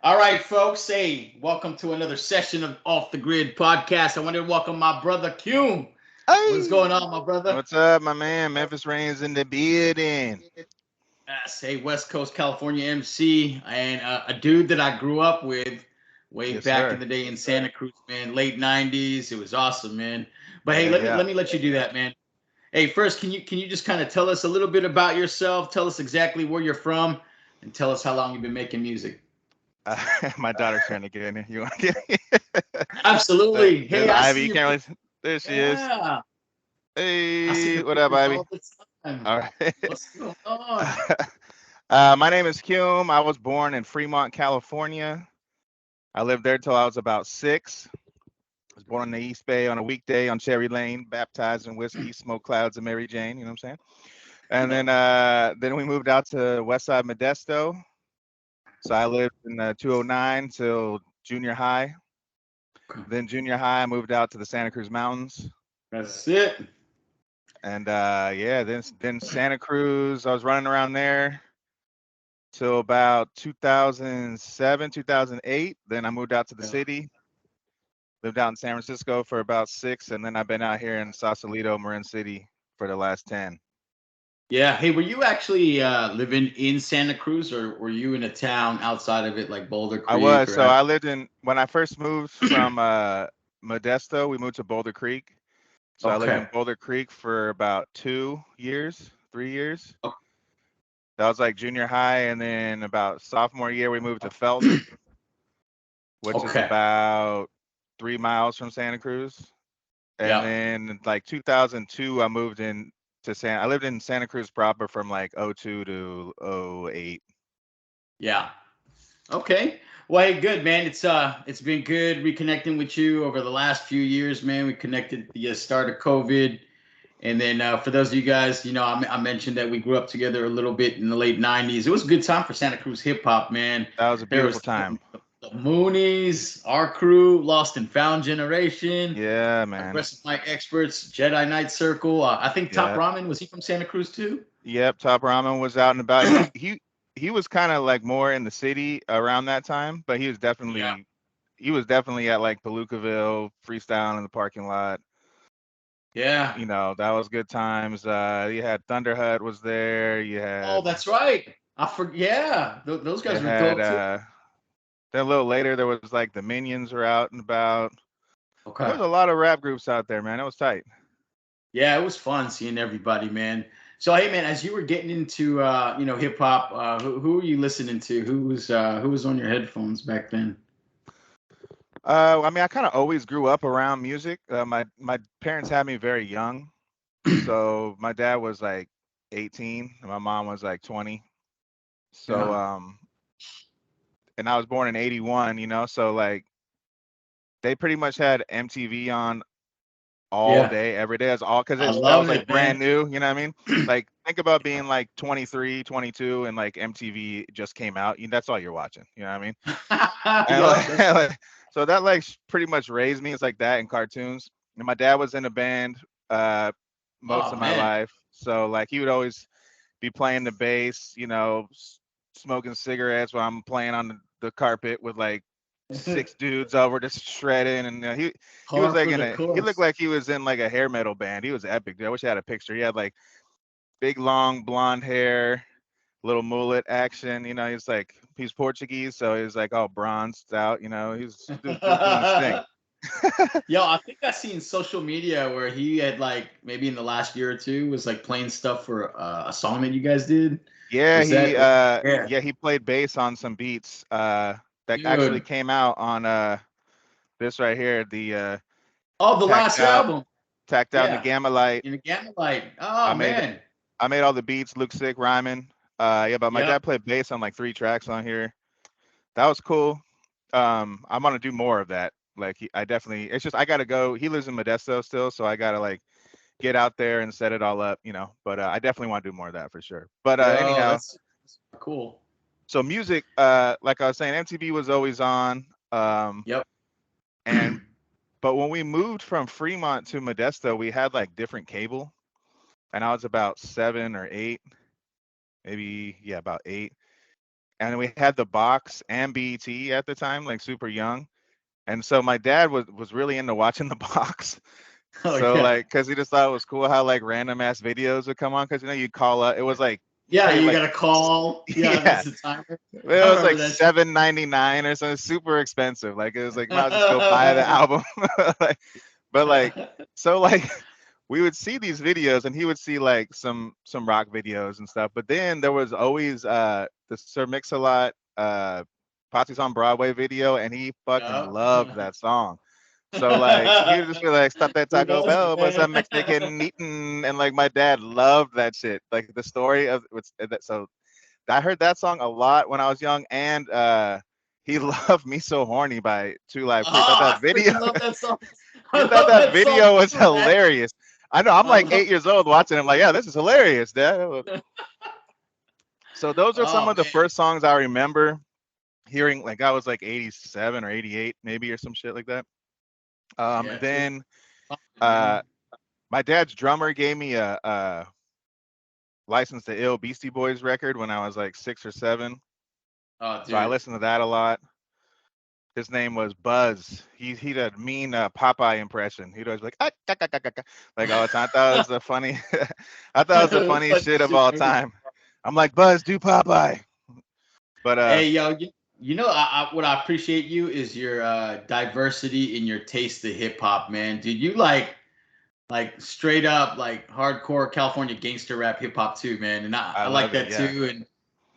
All right, folks. Hey, welcome to another session of Off the Grid podcast. I want to welcome my brother Cume. What's going Hey, on, my brother? what's up, my man? Memphis Reigns in the building. Yes, hey, West Coast California MC, and a dude that I grew up with way Yes, back in sir. the day in Santa Cruz, man. Late '90s. It was awesome, man. But hey, Yeah, let me yeah. let me let you do that, man. Hey, first, can you just kind of tell us a little bit about yourself? Tell us exactly where you're from, and tell us how long you've been making music. My daughter's trying to get in here. You want to get Absolutely. There's Hey, I Ivy. see You your can't pic. really. There she is. Yeah, I see Hey, your what up, pictures Ivy? all the time. All right. What's going on? My name is Hume. I was born in Fremont, California. I lived there till I was about 6. I was born in the East Bay on a weekday on Cherry Lane, baptized in whiskey, smoke clouds, and Mary Jane. You know what I'm saying? And then we moved out to Westside Modesto. So I lived in 209 till junior high. Then junior high, I moved out to the Santa Cruz Mountains, That's it. and yeah, then Santa Cruz. I was running around there till about 2007, 2008. Then I moved out to the city, lived out in San Francisco for about 6, and then I've been out here in Sausalito, Marin City for the last 10. Yeah. Hey, were you actually living in Santa Cruz, or were you in a town outside of it, like Boulder I Creek, was or so I lived in when I first moved from Modesto. We moved to Boulder Creek. So I lived in Okay. Boulder Creek for about 2 years, 3 years. O- That was like junior high, and then about sophomore year we moved to Felton, which is Okay. about 3 miles from Santa Cruz. And Yeah. then like 2002, I moved in to I lived in Santa Cruz proper from like '02 to '08. Yeah. Okay. Well, hey, good man. It's been good reconnecting with you over the last few years, man. We connected at the start of COVID. And then for those of you guys, I mentioned that we grew up together a little bit in the late '90s. It was a good time for Santa Cruz hip hop, man. That was a There beautiful was time. the Moonies, our crew, Lost and Found Generation, Yeah, man. Aggressive Mike Experts, Jedi Knight Circle. I think Top Yeah. Ramen, was he from Santa Cruz too? Yep. Top Ramen was out and about. He was kind of like more in the city around that time, but Yeah. he was definitely at like Palookaville, freestyling in the parking lot. Yeah. That was good times. You had Thunder Hut was there. Oh, that's right. I forget. Yeah, those You guys were had dope too. then a little later there was like the Minions were out and about. There Okay. was a lot of rap groups out there, man. It was tight. Yeah, it was fun seeing everybody, man. So hey, man, as you were getting into hip hop, who were you listening to? Who was on your headphones back then? I mean, I kind of always grew up around music. My parents had me very young, so my dad was like 18, and my mom was like 20. So Yeah. and I was born in '81, so like they pretty much had MTV on all Yeah. day, every day. That's all because I it's that was love like it, man. brand new. You know what I mean? Like think about being like 23, 22, and like MTV just came out. That's all you're watching. You know what I mean? And Yup, that's right. so that like pretty much raised me. It's like that in cartoons. And my dad was in a band uh, most Oh of my man. life, so like he would always be playing the bass. Smoking cigarettes while I'm playing on the carpet with like 6 dudes over just shredding, and he was Par like for in the a he looked course. like he was in like a hair metal band. He was epic, dude. I wish I had a picture. He had like big long blonde hair, little mullet action. He's Portuguese, so he's like all bronzed out. He was doing his thing. Yo, I think I seen social media where he had like maybe in the last year or two was like playing stuff for a song that you guys did. Yeah, Was he that? Yeah, he played bass on some beats that actually dude. came out on this right here, the Oh, the tacked last out album. tacked out in the Yeah, Gamma Light. in the Gamma Light. I Oh made man. I made all the beats look sick rhyming. Yeah, but my Yep. dad played bass on like 3 tracks on here. That was cool. I want to do more of that. Like I definitely, it's just I gotta go. He lives in Modesto still, so I gotta like get out there and set it all up. But I definitely want to do more of that for sure. But Yo, anyhow, that's cool. so music, like I was saying, MTV was always on. Yep. And But when we moved from Fremont to Modesto, we had like different cable, and I was about 7 or 8, maybe yeah, about 8. And we had the box and BET at the time, like super young. And so my dad was really into watching the box. Oh So yeah. like, cause he just thought it was cool how like random ass videos would come on. Cause you call up, it was like Yeah, pay you like got a call. Yeah, yeah, there's a timer. it I was remember like that shit. 7.99 or something, super expensive. Like it was like might as well just go buy the album. Like, but like so like we would see these videos and he would see like some rock videos and stuff. But then there was always the Sir Mix-a-Lot Potsy's on Broadway video, and he fucking Yeah. loved that song. So like he would just be like, "Stop that Who Taco doesn't, Bell, but man? some Mexican eating," and like my dad loved that shit. Like the story of what's that. So I heard that song a lot when I was young, and he loved "Me So Horny" by Two Live Crew. Thought Oh, that I video, freaking love that song. I he thought love that that song video was too, man. hilarious. I know. I'm I like love. 8 years old watching him, like, yeah, this is hilarious, Dad. So those are some Oh of the man. first songs I remember hearing. Like I was like 87 or 88, maybe, or some shit like that. And Yeah. then Man. uh, my dad's drummer gave me a License to Ill Beastie Boys record when I was like 6 or 7. Oh, So I dude. listened to that a lot. His name was Buzz. He did a mean Popeye impression. He'd always be like ah, ka, ka, ka, ka, ka," like all the time. I thought it was the funny. I thought it was the funniest Funny shit of shit, all dude. time. I'm like Buzz, do Popeye. But Hey, yo, you know, what I appreciate you is your diversity in your taste of hip hop, man. Dude, you like straight up like hardcore California gangster rap hip hop too, man. And I, I I like love it. that Yeah. too.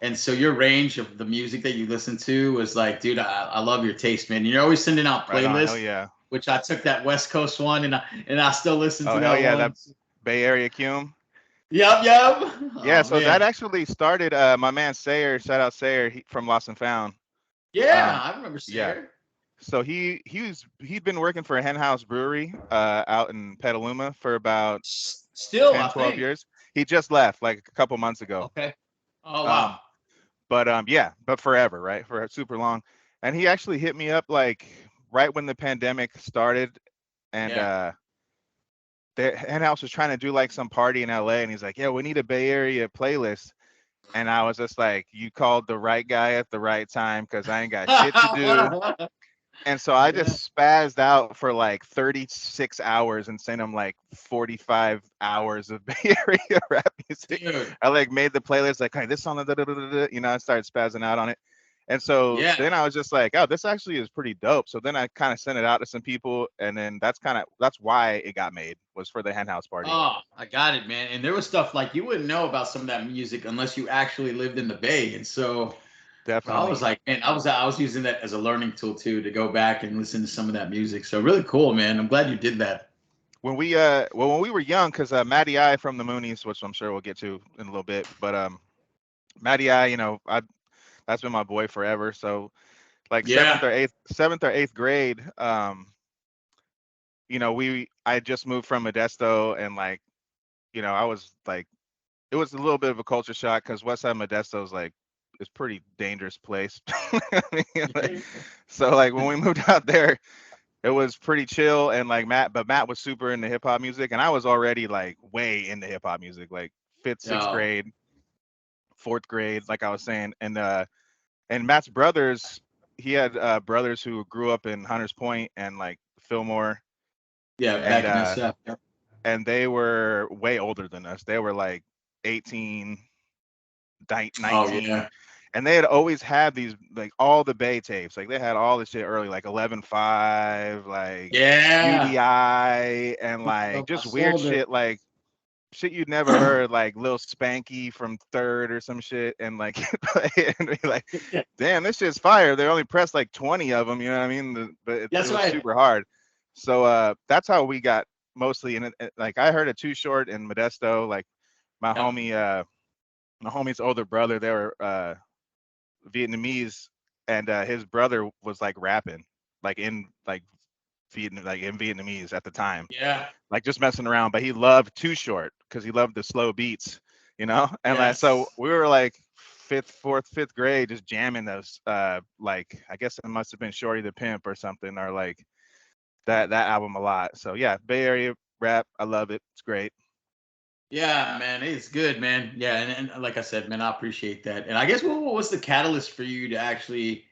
And so your range of the music that you listen to was like, dude, I love your taste, man. You're always sending out Right on. Hell playlists, yeah. which I took that West Coast one and I still listen Oh to hell that yeah. one. That Bay Area Cume. Yep, yep. Yeah. Oh So that man. actually started. My man Sayer, shout out Sayer, from Lost and Found. Yeah, Um, I remember yeah. Sarah. So he'd been working for a Hen House Brewery out in Petaluma for about Still, 10, I 12 think. years. He just left like a couple months ago. Okay. Oh wow. Um, but yeah, but forever, right? For super long. And he actually hit me up like right when the pandemic started, and Yeah. the Hen House was trying to do like some party in LA, and he's like, "Yeah, we need a Bay Area playlist." And I was just like, "You called the right guy at the right time because I ain't got shit to do." And so I Yeah, just spazzed out for like 36 hours and sent him like 45 hours of Bay Area rap music. dude. I like made the playlist like, hey, this song, da, da, da, da, da, you know, I started spazzing out on it. And so Yeah. then I was just like, oh, this actually is pretty dope. So then I kind of sent it out to some people, and then that's why it got made, was for the Hen House party. Oh, I got it, man. And there was stuff like you wouldn't know about some of that music unless you actually lived in the Bay. And so I was Definitely. like, man, I was using that as a learning tool too to go back and listen to some of that music. So really cool, man. I'm glad you did that. When we were young, because Matty I from the Moonies, which I'm sure we'll get to in a little bit, but Matty I, that's been my boy forever. So like Yeah. seventh or eighth grade, I just moved from Modesto, and like, I was like, it was a little bit of a culture shock because Westside Modesto is like, it's pretty dangerous place. I mean, like, so like when we moved out there, it was pretty chill, and like Matt was super into hip hop music, and I was already like way into hip hop music, like fifth, sixth Oh, grade, fourth grade, like I was saying, and Matt's brothers, he had brothers who grew up in Hunters Point and like Fillmore, yeah, and back in SF. Yep. they were way older than us. They were like 18, Oh 19, yeah. and they had always had these like all the Bay tapes. Like they had all this shit early, like 11.5, like Yeah. UDI, and like I just weird sold it. shit, like shit you'd never heard, like Lil Spanky from Third or some shit, and like and be like, damn, this shit's fire. They only pressed like 20 of them, you know what I mean? But it That's was right. super hard. So that's how we got mostly in it. Like I heard a Too Short in Modesto. Like my Yep. homie, my homie's older brother, they were Vietnamese, and his brother was like rapping, like in like in Vietnamese at the time, Yeah. like just messing around. But he loved Too Short because he loved the slow beats, And like so Yes. we were like fifth grade, just jamming those. Like I guess it must have been Shorty the Pimp or something, or like that album a lot. So yeah, Bay Area rap, I love it. It's great. Yeah, man, it's good, man. Yeah, and like I said, man, I appreciate that. And I guess what was the catalyst for you to actually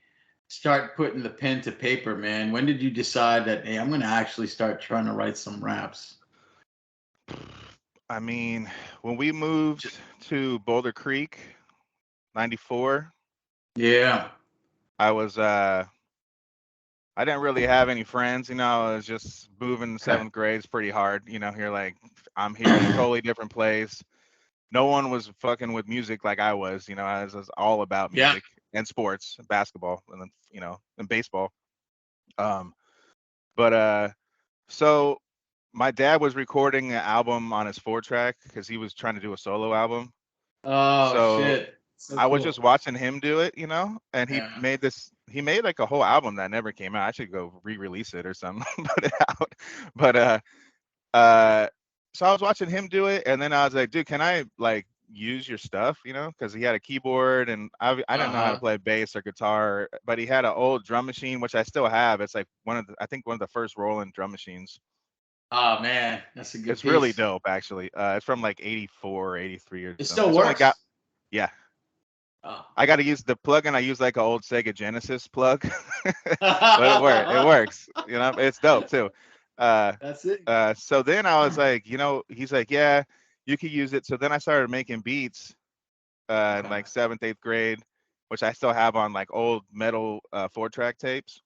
start putting the pen to paper, man? When did you decide that, hey, I'm gonna actually start trying to write some raps? I mean, when we moved to Boulder Creek, 94, Yeah. I was I didn't really have any friends, I was just moving seventh grade. It's pretty hard, you're like, I'm here in a totally different place. No one was fucking with music like I was, I was all about Yeah. music and sports, basketball, and then, and baseball. Um, but so my dad was recording an album on his 4-track because he was trying to do a solo album. Oh So shit. So I was just cool. watching him do it, and Yeah. he made like a whole album that never came out. I should go re-release it or something, put it out. But uh, so I was watching him do it, and then I was like, dude, can I like use your stuff, because he had a keyboard, and I didn't know how to Uh-huh. play bass or guitar, but he had an old drum machine, which I still have. It's like I think one of the first Roland drum machines. Oh man, that's a good It's really piece. dope, actually. It's from like 84 or 83 or It something. still It's only got, works. yeah. Oh. I got to use the plug-in. I use like an old Sega Genesis plug, but it works. It works. It's dope too. Uh, That's it. so then I was like, he's like, yeah, you could use it. So then I started making beats in Okay. like seventh, eighth grade, which I still have on like old metal 4-track tapes,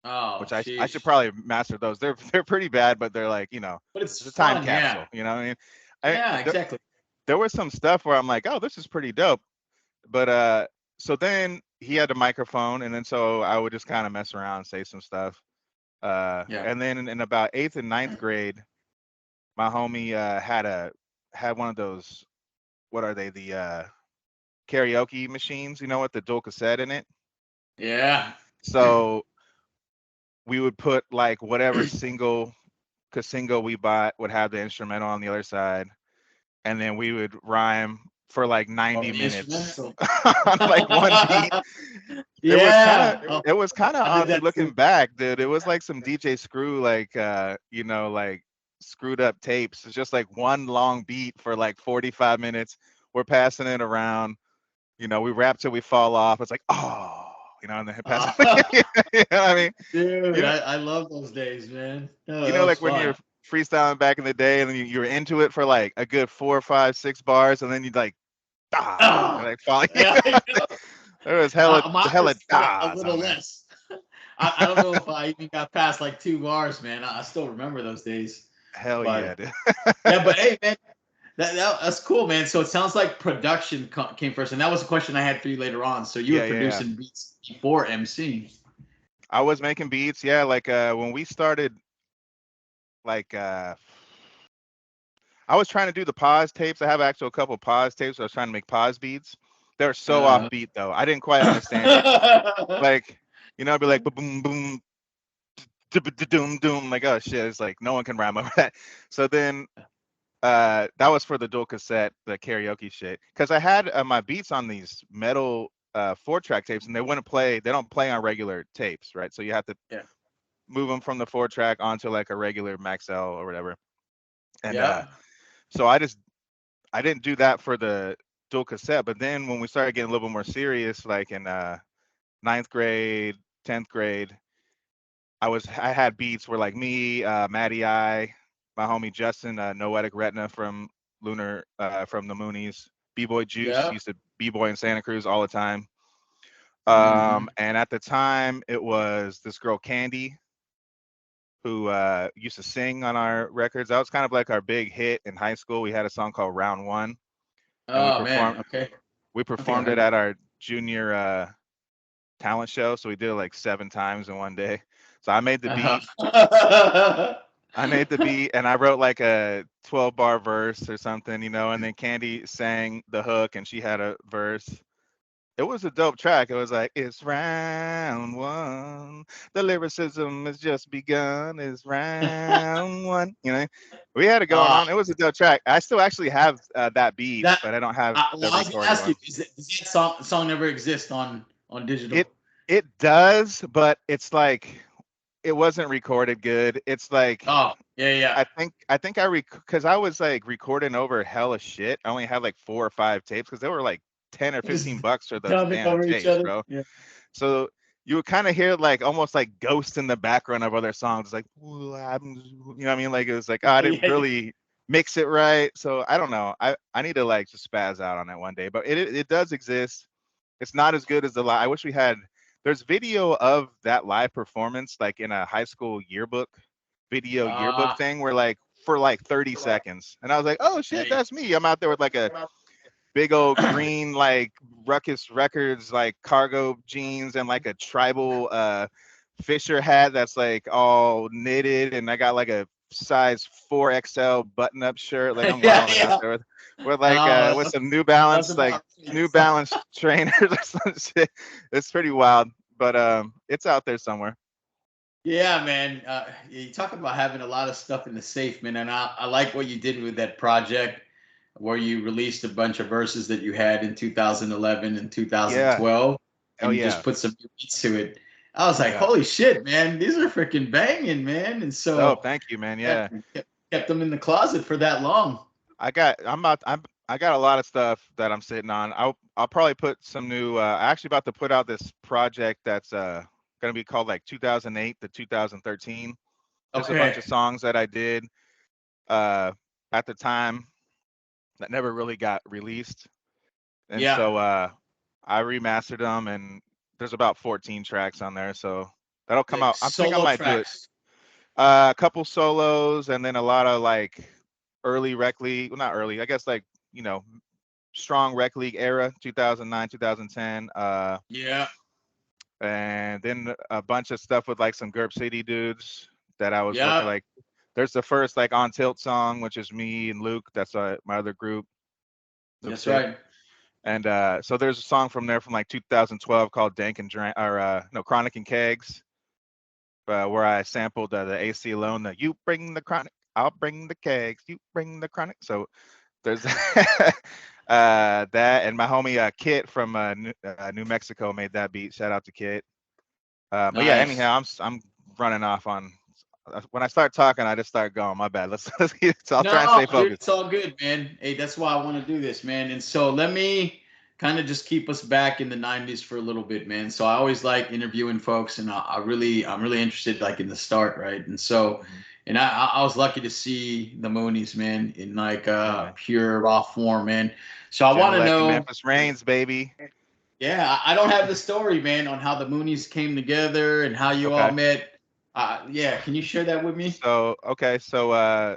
Oh, which I should sheesh. probably master those. They're pretty bad, but they're like, But it's it's a time fun, yeah. capsule. You know what I mean? I Yeah, there, exactly. there was some stuff where I'm like, oh, this is pretty dope. But so then he had a microphone, and then so I would just kind of mess around and say some stuff. Yeah. And then in about eighth and ninth grade, my homie had one of those, what are they, the karaoke machines, with the dual cassette in it. Yeah. So we would put like whatever single we bought would have the instrumental on the other side, and then we would rhyme for like Oh, 90 the minutes instrumental. on like one beat. It was kind of Yeah. Oh, it was kind of I did honestly, that looking too. back, dude. It was like some DJ Screw, like like screwed up tapes. It's just like one long beat for like 45 minutes. We're passing it around. We rap till we fall off. It's like, oh, and then pass. Oh, You know what I mean? dude, You know, I love those days, man. Oh, that was like when fun. you're freestyling back in the day, and then you were into it for like a good 4, 5, 6 bars, and then you'd like, Oh, like fall. yeah, I know. There was hella Mine hella was a dahs little on there. less. I don't know if I even got past like 2 bars, man. I still remember those days. Hell yeah, But dude. yeah, but hey, man, that's cool, man. So it sounds like production came first, and that was a question I had for you later on. So you were Yeah, yeah, yeah. producing beats before MC. I was making beats, yeah, like when we started, like I was trying to do the pause tapes. I have actual couple pause tapes. I was trying to make pause beats. They're so Uh, offbeat though. I didn't quite understand it. Like, I'd be like boom boom doom doom, like, oh shit, it's like no one can rhyme over that. So then that was for the dual cassette, the karaoke shit. Cause I had my beats on these metal 4-track tapes, and they don't play on regular tapes, right? So you have to yeah, move them from the 4-track onto like a regular Maxell or whatever. And yeah. so I didn't do that for the dual cassette. But then when we started getting a little bit more serious, like in ninth grade, 10th grade, I had beats where like me, Matty I, my homie Justin, Noetic Retina from Lunar, from the Moonies, B-Boy Juice Yeah. used to B-Boy in Santa Cruz all the time. Hmm. And at the time it was this girl Candy, who used to sing on our records. That was kind of like our big hit in high school. We had a song called Round One, and Oh man. Okay. we I think I performed it heard at our junior talent show. So we did it like 7 times in one day. So I made the beat. that. I made the beat, and I wrote like a 12-bar verse or something, and then Candy sang the hook, and she had a verse. It was a dope track. It was like, it's round one. The lyricism has just begun. It's round one. We had it going uh, on. It was a dope track. I still actually have that beat, that but I don't have the well, I was gonna recorded ask you, one. does that song never exist on It digital? it does, but it's like it wasn't recorded good. It's like Oh, yeah. because I was like recording over hella shit. I only had like 4 or 5 tapes because they were like 10 or Just 15 bucks for those dubbing damn over each tapes, other. bro. Yeah. So you would kind of hear like almost like ghosts in the background of other songs, like "Ooh, you know what I mean? Like it was like, oh, I didn't Yeah. really mix it right. So I don't know. I need to like just spaz out on it one day. But it does exist. It's not as good as the live. I wish we had. There's video of that live performance like in a high school yearbook yearbook thing where like for like 30 seconds, and I was like, oh shit, Hey. that's me. I'm out there with like a big old green like Ruckus Records like cargo jeans and like a tribal Fisher hat that's like all knitted, and I got like a size 4XL button up shirt. Like I'm wilding out there with like with some New Balance New Balance trainers or some shit. It's pretty wild, but it's out there somewhere. Yeah, man. You talk about having a lot of stuff in the safe, man. And I like what you did with that project where you released a bunch of verses that you had in 2011 and Yeah. 2012 Oh and you yeah. just put some beats to it. I was like, Yeah. holy shit, man. These are freaking banging, man. And Oh, so thank you, man. yeah, Yeah. kept them in the closet for that long. I got a lot of stuff that I'm sitting on. I'll probably put some new I actually about to put out this project that's gonna be called like 2008 to 2013. There's a bunch Okay. of songs that I did uh at the time that never really got released. And Yeah. so I remastered them, and there's about 14 tracks on there. So that'll come Like out. I think I solo might do it. tracks. A couple solos, and then a lot of like early rec league, well not early, I guess like, you know, strong rec league era, 2009, 2010. Yeah. And then a bunch of stuff with like some GURP City dudes that I was working Yeah. like. There's the first like On Tilt song, which is me and Luke. That's my other group, Luke That's Sick. right. And so there's a song from there from like 2012 called Dank and Drank, or no, Chronic and Kegs, where I sampled the AC Alone, the "You bring the chronic, I'll bring the kegs, you bring the chronic." So there's that, and my homie Kit from New Mexico made that beat. Shout out to Kit. But yeah, Nice. anyhow, I'm running off on. When I start talking, I just start going. My bad. I'll try and No, stay dude, focused. it's all good, man. Hey, that's why I want to do this, man. And so let me kind of just keep us back in the 90s for a little bit, man. So I always like interviewing folks, and I'm really interested like in the start, right? And so, and I was lucky to see the Moonies, man, in like Yeah, man. pure raw form, man. So I want to Genelec and know, Memphis Reigns, baby. yeah, I don't have the story, man, on how the Moonies came together and how you all Okay. met. Yeah, can you share that with me? So okay, so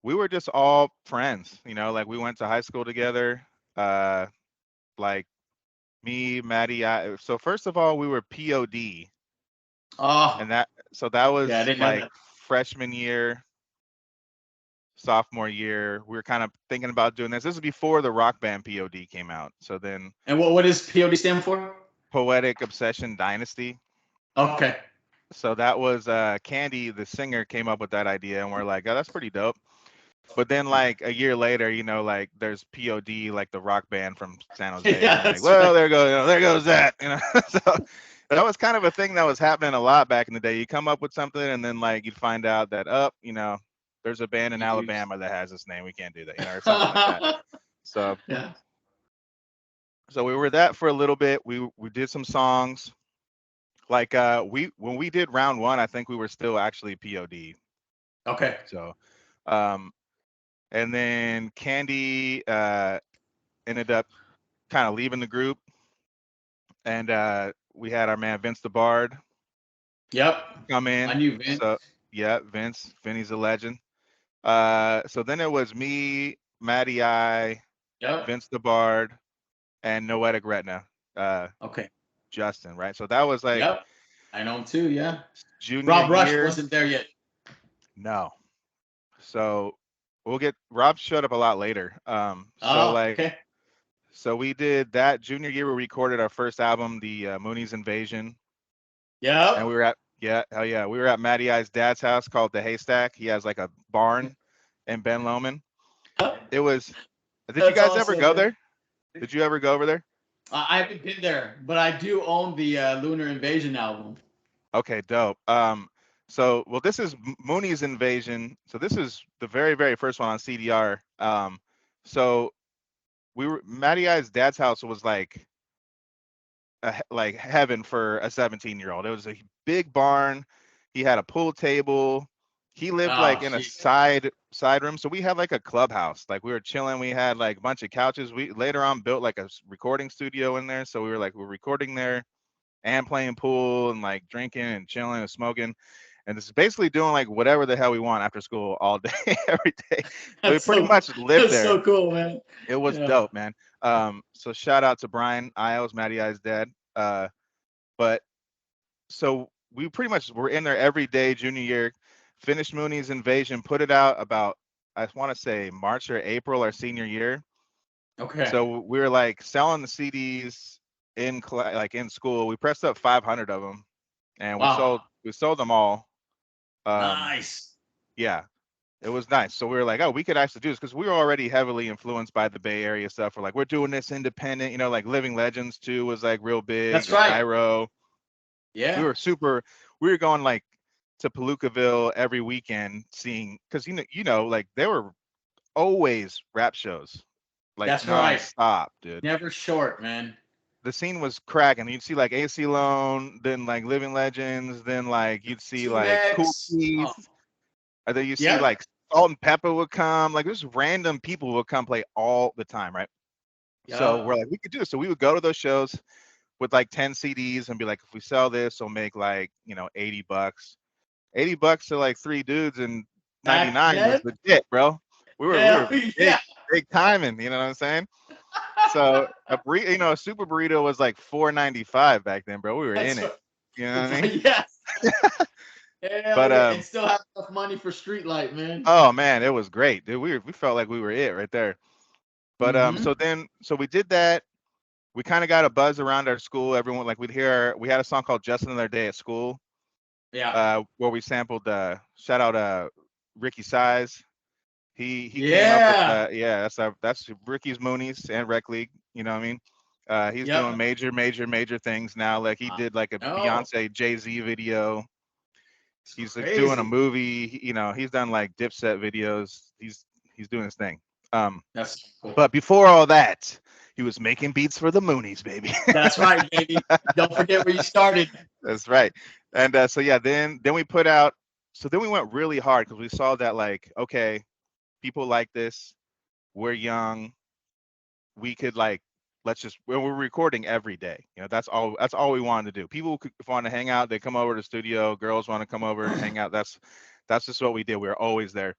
we were just all friends, you know, like we went to high school together. Like me, Maddie. So first of all, we were POD, Oh, and that yeah, I was didn't know like that. freshman year, sophomore year. We were kind of thinking about doing this. This is before the Rock Band POD came out. So then And what does POD stand for? Poetic Obsession Dynasty. Okay. So that was Candy, the singer, came up with that idea, and we're like, oh, that's pretty dope. But then like a year later, you know, like there's POD, like the rock band from San Jose, and Yeah, we're like, that's well, right. there goes, there goes that, you know. So that was kind of a thing that was happening a lot back in the day. You come up with something, and then like you'd find out that you know, there's a band in Alabama that has this name. We can't do that, you know, or something like that. So Yeah. we were that for a little bit. We did some songs. Like when we did round one, I think we were still actually POD. Okay. So and then Candy ended up kind of leaving the group, and we had our man Vince the Bard Yep. come I in. knew Vince. So yeah, Vinny's a legend. So then it was me, Matty I, Yep. Vince the Bard, and Noetic Retina, Okay. Justin, right? So that was like Yep. I know him too. Yeah. junior Rob Rush year. wasn't there yet. No. So we'll get Rob showed up a lot later. So Oh, like okay. so we did that junior year. We recorded our first album, the Moonies Invasion. And Yep. we were at hell yeah, we were at Matty I's dad's house called the Haystack. He has like a barn in Ben Lomond. It was. Did you That's guys ever awesome, go man. there? Did you ever go over there? I haven't been there, but I do own the Lunar Invasion album. Okay, dope. Well, this is Mooney's Invasion. So this is the very, very first one on CDR. So Matty I's dad's house was like like heaven for a 17-year-old. It was a big barn. He had a pool table. He lived Oh, like in a shit. side room. So we had like a clubhouse. Like we were chilling. We had like a bunch of couches. We later on built like a recording studio in there. So we're recording there and playing pool and like drinking and chilling and smoking. And it's basically doing like whatever the hell we want after school all day, every day. So we pretty much lived That's there. so cool, man. It was Yeah. dope, man. So shout out to Brian Iles, Matty I's dad. But so we pretty much were in there every day junior year. Finished Mooney's Invasion, put it out about I want to say March or April our senior year. Okay. So we were like selling the CDs like in school. We pressed up 500 of them, and Wow. we sold them all. Nice. Yeah, it was nice. So we were like, oh, we could actually do this because we were already heavily influenced by the Bay Area stuff. We're like, we're doing this independent, like Living Legends too was like real big. That's right. Gyro. Yeah. We were going like to Palookaville every weekend seeing, because like there were always rap shows, like That's right. nonstop, dude. Never short, man. The scene was cracking. You'd see like AC Lone, then like Living Legends, then like you'd see like Cool Keith. And then you see like Salt and Pepper would come. Like just random people would come play all the time, right? So we're like, we could do this. So we would go to those shows with like 10 CDs and be like, if we sell this, we'll make like, $80. $80 to like 3 dudes in 99 was legit, bro. We were big timing, you know what I'm saying? So a super burrito was like $4.95 back then, bro. We were in it. You know what I mean? Yes. But and still have enough money for Streetlight, man. Oh man, it was great, dude. We felt like we were it right there. But so we did that. We kind of got a buzz around our school. Everyone we had a song called Just Another Day at School. Yeah. Where we sampled shout out Ricky Size. He came up with that's Ricky's Moonies and Rec League, you know what I mean? He's doing major things now. Like he did like a Beyonce Jay-Z video. He's like doing a movie, he's done like Dipset videos. He's doing his thing. That's cool. But before all that, he was making beats for the Moonies, baby. That's right, baby. Don't forget where you started. That's right. And then we put out. So then we went really hard because we saw that like, okay, people like this. We're young. We could like, we're recording every day. That's all we wanted to do. People want to hang out. They come over to the studio. Girls want to come over and hang out. That's just what we did. We were always there.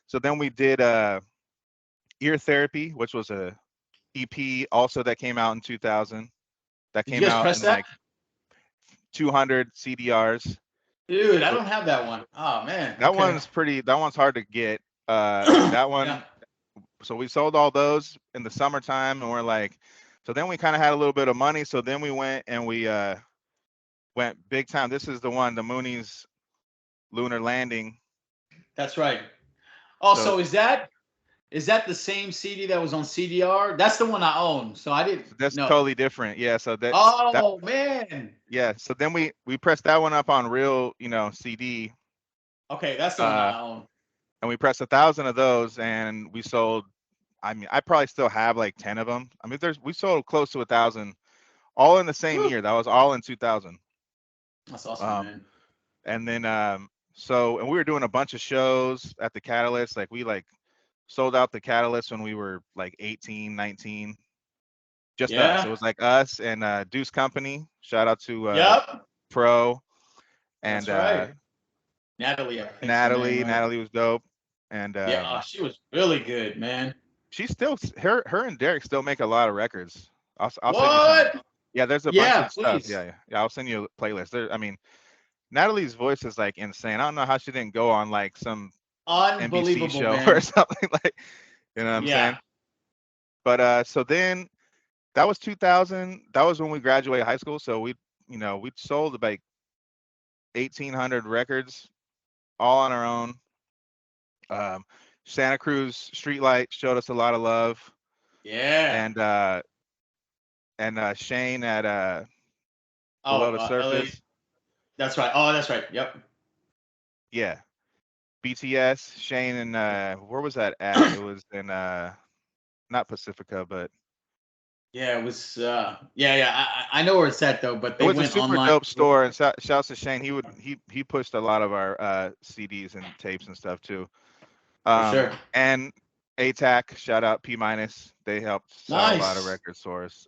So then we did Ear Therapy, which was a EP also that came out in 2000. That came out in like 200 CDRs. Dude, I don't have that one. Oh man. That one's hard to get. That one. Yeah. So we sold all those in the summertime, and we're like, so then we kind of had a little bit of money. So then we went and we went big time. This is the one, the Moonies Lunar Landing. That's right. Also, is that the same CD that was on CDR? That's the one I own. So I didn't. That's totally different. Yeah. So that. Oh man. Yeah. So then we pressed that one up on real, CD. Okay, that's the one I own. And we pressed 1,000 of those, and we sold. I mean, I probably still have like 10 of them. I mean, we sold close to 1,000, all in the same year. That was all in 2000. That's awesome, man. And then and we were doing a bunch of shows at the Catalyst. Like we sold out the Catalyst when we were like 18, 19. Just us. It was like us and Deuce Company. Shout out to Pro. And that's right. Natalie was dope. And she was really good, man. She's still her and Derek still make a lot of records. I'll what? Send you there's a bunch of stuff. Yeah, I'll send you a playlist. I mean, Natalie's voice is like insane. I don't know how she didn't go on like some NBC show or something like, you know what I'm saying? But so then that was 2000. That was when we graduated high school. So we sold about 1,800 records, all on our own. Santa Cruz Streetlight showed us a lot of love. Yeah. And Shane at Below the Surface. That's right. Oh, that's right. Yep. Yeah. BTS, Shane, and where was that at? It was in not Pacifica, but Yeah, it was. Yeah. I know where it's at though, but it they was a went super online. dope store. And shouts to Shane. He pushed a lot of our CDs and tapes and stuff too. For sure. And ATAC, shout out P minus. They helped sell a lot of Nice. records for us.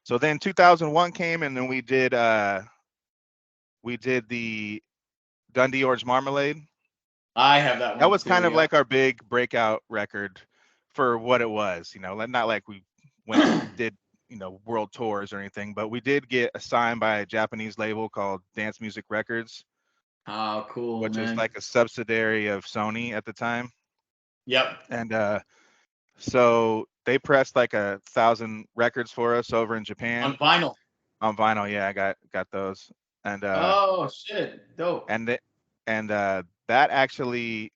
So then 2001 came, and then we did the Dundee Orange Marmalade. I have that That one was too. kind of Yeah. like our big breakout record for what it was, not like we went and did, world tours or anything, but we did get assigned by a Japanese label called Dance Music Records, Oh, cool, which was man. like a subsidiary of Sony at the time. Yep. And so they pressed like 1,000 records for us over in Japan On vinyl. on vinyl. Yeah, I got those. And Oh shit, dope. and that actually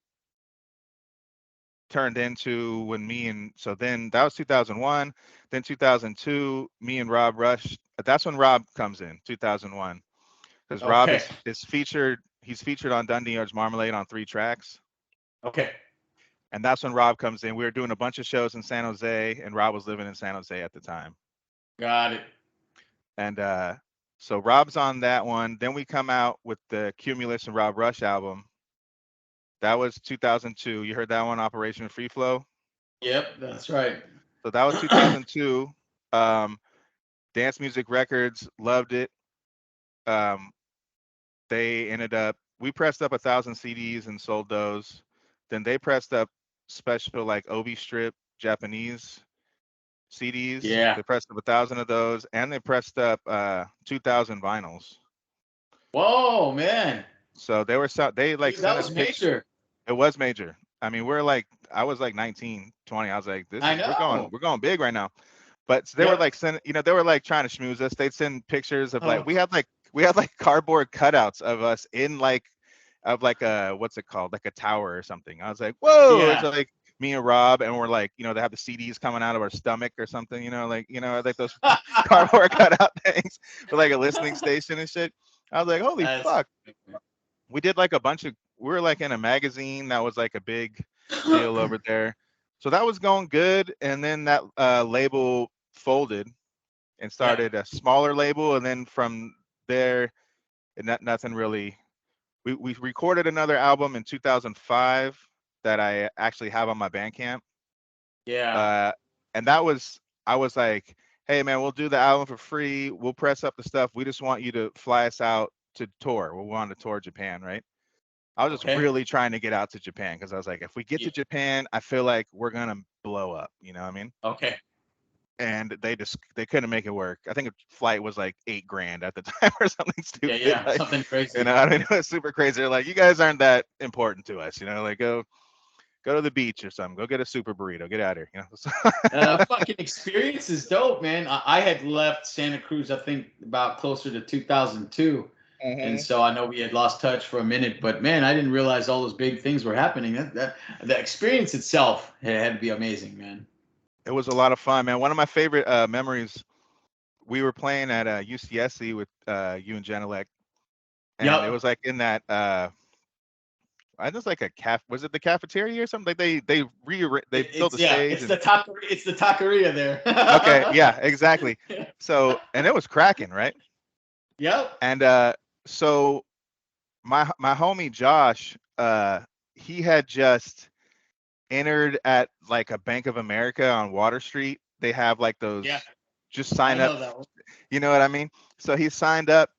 turned into so then that was 2001. Then 2002, me and Rob Rush. That's when Rob comes in, 2001, because Rob Okay. is featured. He's featured on Dundee Orange Marmalade on 3 tracks. Okay. And that's when Rob comes in. We were doing a bunch of shows in San Jose, and Rob was living in San Jose at the time. Got it. And so Rob's on that one. Then we come out with the Cumulus and Rob Rush album. That was 2002. You heard that one, Operation Free Flow? Yep, that's right. So that was 2002. Dance Music Records loved it. We pressed up 1,000 CDs and sold those. Then they pressed up special like Obi Strip Japanese CDs. Yeah. They pressed up 1,000 of those, and they pressed up 2,000 vinyls. Whoa, man. So they like Dude, that sent us was pictures. major. It was major. I mean, I was like 19, 20. I was like, I we're know. going big right now. But they were Yep. like they were like trying to schmooze us. They'd send pictures of Oh. we had like cardboard cutouts of us in like a, what's it called, like a tower or something. I was like, whoa. Yeah. It's like me and Rob, and we're like, they have the CDs coming out of our stomach or something, like those cardboard cutout things with like a listening station and shit. I was like, holy fuck. We did like we were like in a magazine that was like a big deal over there. So that was going good. And then that label folded and started a smaller label. And then from there, nothing really. We recorded another album in 2005 that I actually have on my Bandcamp. Yeah. And I was like, hey man, we'll do the album for free. We'll press up the stuff. We just want you to fly us out to tour. We want to tour Japan, right? I was just really trying to get out to Japan because I was like, if we get to Japan, I feel like we're gonna blow up. You know what I mean? Okay. And they couldn't make it work. I think a flight was like $8,000 at the time or something stupid. Yeah, like, something crazy. I mean, it was super crazy. They're like, you guys aren't that important to us. Like go to the beach or something. Go get a super burrito. Get out of here. Fucking experience is dope, man. I had left Santa Cruz, I think, about closer to 2002. Mm-hmm. And so I know we had lost touch for a minute, but man, I didn't realize all those big things were happening. The experience itself had to be amazing, man. It was a lot of fun, man. One of my favorite memories, we were playing at UCSC with you and Genelec, and it was like in that I just like was it the cafeteria or something? Like they built the stage. It's the taqueria there. Okay, yeah, exactly. So, and it was cracking, right? Yep. And so my homie Josh, he had just entered at like a Bank of America on Water Street. They have like those just sign up. You know what I mean? So he signed up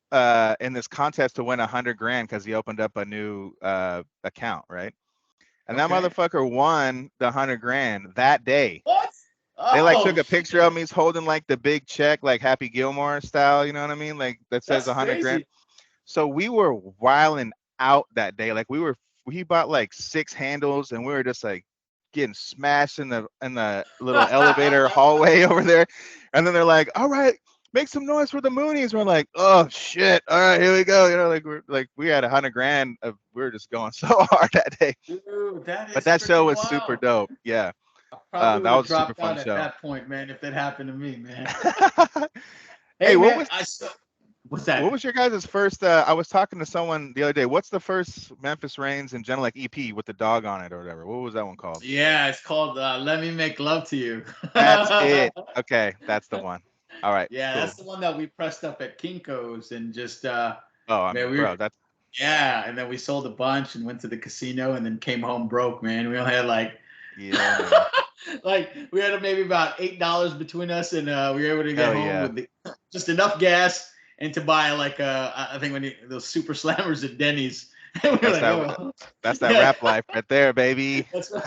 in this contest to win $100,000 because he opened up a new account, right? And that motherfucker won the $100,000 that day. What? They like took a picture of me holding like the big check, like Happy Gilmore style. You know what I mean? Like that says $100,000. So we were wilding out that day. Like he bought like 6 handles, and we were just like getting smashed in the little elevator hallway over there. And then they're like, all right, make some noise for the Moonies. We're like, oh shit, all right, here we go. Like we had $100,000 we were just going so hard that day. Dude, but that show was super dope. Yeah. That was a super fun show. At that point, man, if that happened to me, man. Hey, man, What's that? What was your guys' first? I was talking to someone the other day. What's the first Memphis Reigns and Genelec EP with the dog on it or whatever? What was that one called? Yeah, it's called "Let Me Make Love to You." That's it. Okay, that's the one. All right, Yeah, cool. that's the one that we pressed up at Kinko's and just Oh, I man, mean, we were bro, that's yeah, and then we sold a bunch and went to the casino and then came home broke, man. We only had like yeah, man. like we had maybe about $8 between us, and we were able to get Hell home yeah. with just enough gas and to buy like I think those super slammers at Denny's. And we were That's like, that. oh, That's that yeah, rap life right there, baby. that's right.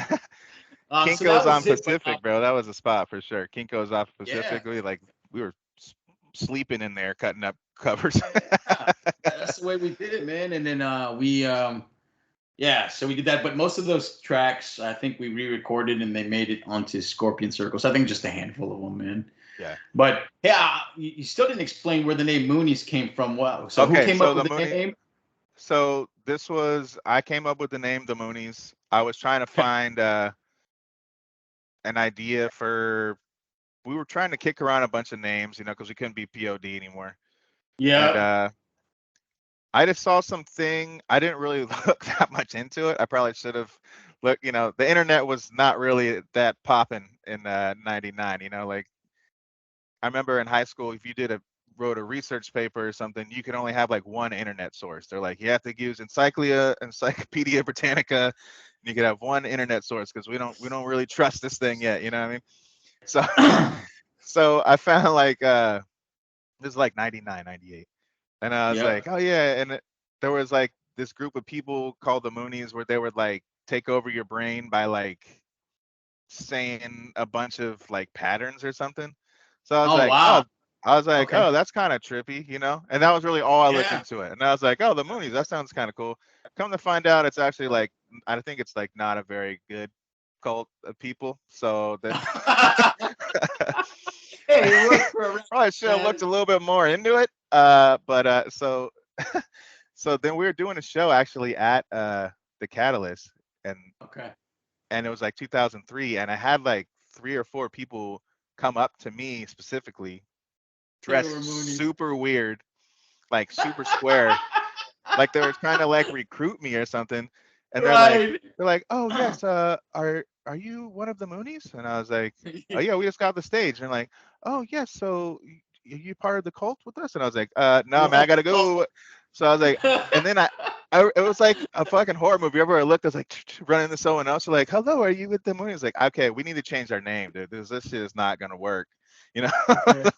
So Kinko's that on was it. But Pacific, bro. That was a spot for sure. Kinko's off yeah, Pacific. We were sleeping in there, cutting up covers. yeah, that's the way we did it, man. And then we yeah, so we did that. But most of those tracks, I think we re-recorded and they made it onto Scorpion Circles. I think just a handful of them, man. Yeah. But yeah, you still didn't explain where the name Moonies came from. Wow. So who Okay, came so up the with the Mooney. name? So this was I came up with the name the Moonies. I was trying to find an idea for. We were trying to kick around a bunch of names, because we couldn't be POD anymore. And Yeah. I just saw something. I didn't really look that much into it. I probably should have looked. The internet was not really that popping in '99. Like I remember in high school, if you wrote a research paper or something, you could only have like one internet source. They're like, you have to use Encyclopedia Britannica. And you could have one internet source because we don't really trust this thing yet. You know what I mean? So so I found like this is like 99, 98. And I was Yep. like, oh yeah. And there was like this group of people called the Moonies where they would like take over your brain by like saying a bunch of like patterns or something. So Oh wow. I was like, Okay. oh, that's kind of trippy, And that was really all I looked Yeah. into it. And I was like, oh, the Moonies, that sounds kind of cool. Come to find out, it's actually like I think it's like not a very good cult of people. So then Hey, it worked for a rap, probably should have man. looked a little bit more into it. But so so then we were doing a show actually at the Catalyst, and Okay. it was like 2003, and I had like 3 or 4 people come up to me specifically, They were dressed Moonies. super weird, like super square, like they were trying to like recruit me or something, and Right. they're like, oh yes, are you one of the Moonies? And I was like, oh yeah, we just got off the stage, and they're like, oh yes, so you part of the cult with us? And I was like, no man, I gotta go. So I was like, and then it was like a fucking horror movie. Everywhere I looked, I was like running into someone else. They're like, hello, are you with the Moonies? Like, okay, we need to change our name, dude. This shit is not gonna work, you know. Yeah.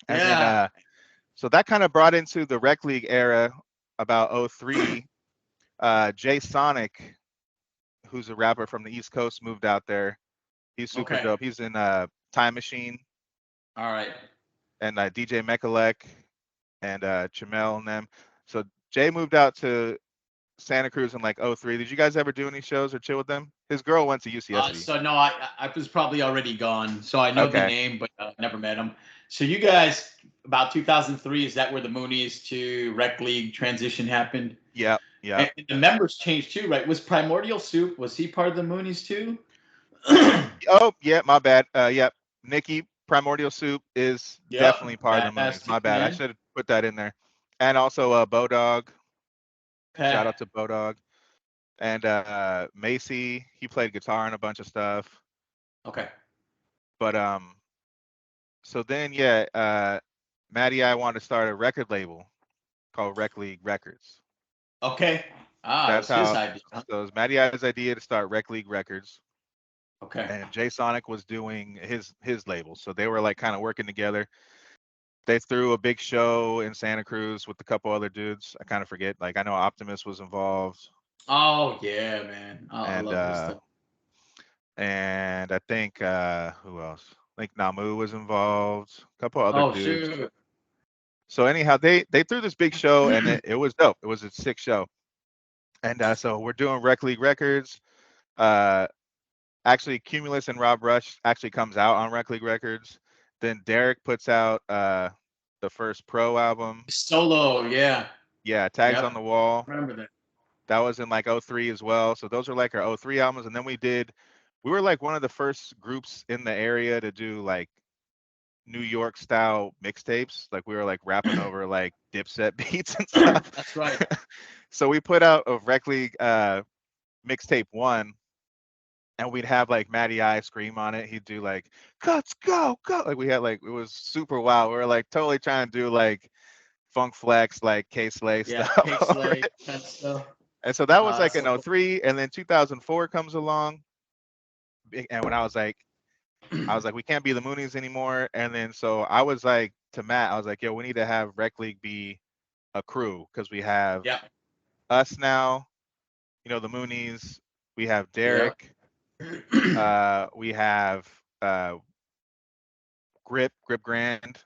And then Yeah. so that kind of brought into the rec league era about '03. Jay Sonic, who's a rapper from the East Coast, moved out there. He's super Okay. dope. He's in Time Machine All right. and DJ Mechalek and Chamel and them. So Jay moved out to Santa Cruz in like '03. Did you guys ever do any shows or chill with them? His girl went to UCSB. So no, I was probably already gone. So I know the Okay. name, but never met him. So you guys, about 2003, is that where the Moonies to Rec League transition happened? Yep. Yep. And the members changed too, right? Was Primordial Soup, was he part of the Moonies too? Oh, yeah, my bad. Yep. Nikki Primordial Soup is Yep. definitely part of the Moonies. My Fantastic, bad. I man. should have put that in there. And also Bodog. Shout Okay. out to Bodog. And Macy, he played guitar and a bunch of stuff. Okay. But so then Maddie and I wanted to start a record label called Rec League Records. Okay. It That's was his how. idea. So it was Maddie and I's idea to start Rec League Records, Okay. and Jay Sonic was doing his label. So they were like kind of working together. They threw a big show in Santa Cruz with a couple other dudes. I kind of forget. Like I know Optimus was involved, Oh yeah, man. Oh, I and love this stuff. I think who else? I think Namu was involved. A couple other Oh dudes. shoot. So anyhow, they threw this big show, and it was dope. It was a sick show. And so we're doing Rec League Records. Actually, Cumulus and Rob Rush actually comes out on Rec League Records. Then Derek puts out the first pro album. Solo, yeah. Yeah, Tags on Yep. the Wall. Remember that. That was in like '03 as well. So those are like our '03 albums. And then we were like one of the first groups in the area to do like New York style mixtapes. Like we were like rapping over like Dipset beats and stuff. That's right. So we put out a Rec League mixtape 1, and we'd have like Matty I scream on it. He'd do like cuts go go. Like we had like it was super wild. We were like totally trying to do like Funk Flex, like K Slay Yeah, stuff. Cake Slay kind of stuff. And so that was like That's in so cool. '03, and then 2004 comes along. And when I was like, we can't be the Moonies anymore. And then so I was like to Matt, I was like, yo, we need to have Rec League be a crew because we have Yeah. us now, the Moonies. We have Yep. Derek. We have Grip Grand.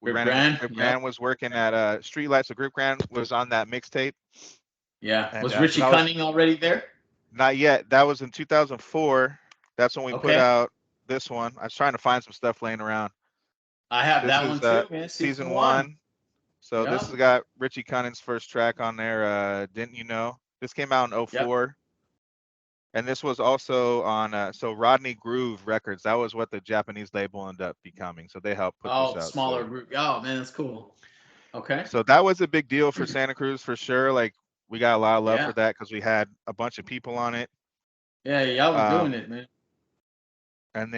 We Rip ran into Grand. Grip Yep. Grand was working at Streetlights. So Grip Grand was on that mixtape, Yeah. and Was so Richie that was Cunning already there? not yet. That was in 2004. That's when we put Okay. out this one. I was trying to find some stuff laying around. I have This that is one too, man. season Season one. 1. So this Yep. has got Richie Cunning's first track on there. Didn't you know? This came out in Yep. '04. And this was also on so Rodney Groove Records. That was what the Japanese label ended up becoming. So they helped put this Oh, out. smaller group. Oh man, that's cool. Okay. So that was a big deal for Santa Cruz for sure. Like we got a lot of love Yeah. for that because we had a bunch of people on it. Yeah, y'all were doing Um, it, man. and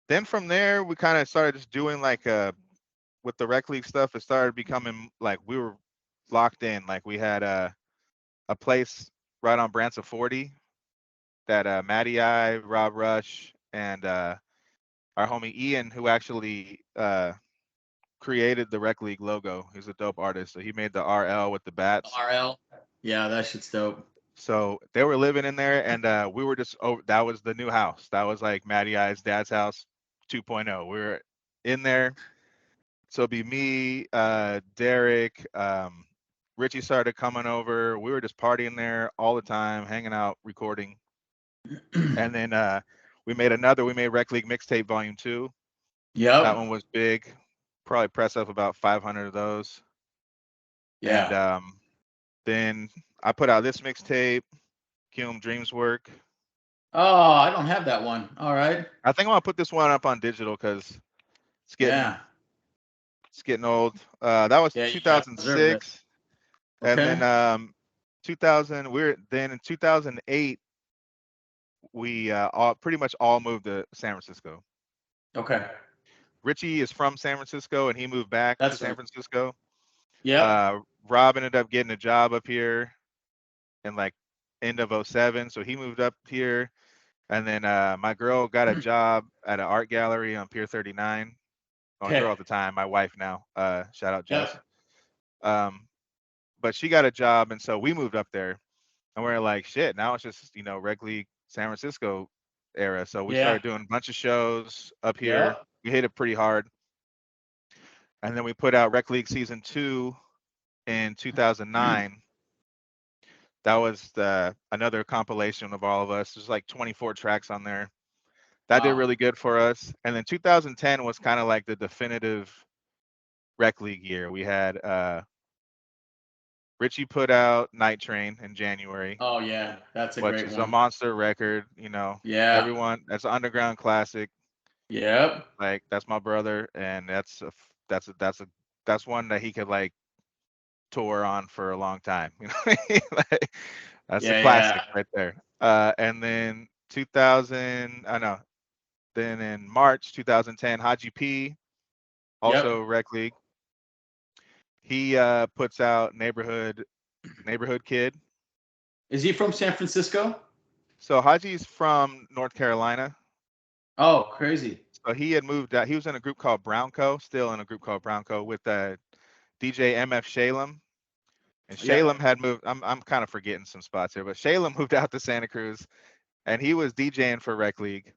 then from there we kind of started just doing like with the rec league stuff. It started becoming like we were locked in. Like we had a place right on Branson 40 that Matty I, Rob Rush, and our homie Ian, who actually created the Rec League logo. He's a dope artist. So he made the RL with the bats. RL. Yeah, that shit's dope. So they were living in there, and we were just that was the new house. That was like Matty I's dad's house 2.0. We were in there. So it'd be me, Derek, Richie started coming over. We were just partying there all the time, hanging out, recording. And then we made Rec League Mixtape Volume 2. That Yep. one was big. Probably press up about 500 of those. And Yeah. then I put out this mixtape, Cume Dreams Work. Oh, I don't have that one. All right. I think I'm gonna put this one up on digital because it's getting Yeah. it's getting old. That was Yeah, you gotta preserve that. 2006, and Okay. then 2000. We're then in 2008. We all pretty much all moved to San Francisco. Okay. Richie is from San Francisco, and he moved back to That's San right. Francisco. Yep. Rob ended up getting a job up here in like end of '07, so he moved up here. And then my girl got a job at an art gallery on Pier 39. My girl Okay. at the time, my wife now. Shout out Jess. Yep. But she got a job, and so we moved up there, and we are like, shit. Now it's just Reg League San Francisco era. So we Yeah. started doing a bunch of shows up here. Yep. We hit it pretty hard, and then we put out Rec League Season 2 in 2009. That was another compilation of all of us. There's like 24 tracks on there. That did Wow. really good for us. And then 2010 was kind of like the definitive Rec League year. We had Richie put out Night Train in January, Oh yeah, that's a which great is a one. monster record. Yeah. Everyone, that's an underground classic. Yep. Like that's my brother, and that's one that he could like tour on for a long time. You know what I mean? Like, that's a Yeah. Yeah. classic right there. And then 2000, I know. Then in March 2010, Haji P, also Yep. Rec League. He puts out Neighborhood Kid. Is he from San Francisco? So Haji's from North Carolina. Oh, crazy. So he had moved out. He was in a group called Brownco, still in a group called Brownco with DJ MF Shalem. And Yep. Shalem had moved. I'm kind of forgetting some spots here, but Shalem moved out to Santa Cruz, and he was DJing for Rec League.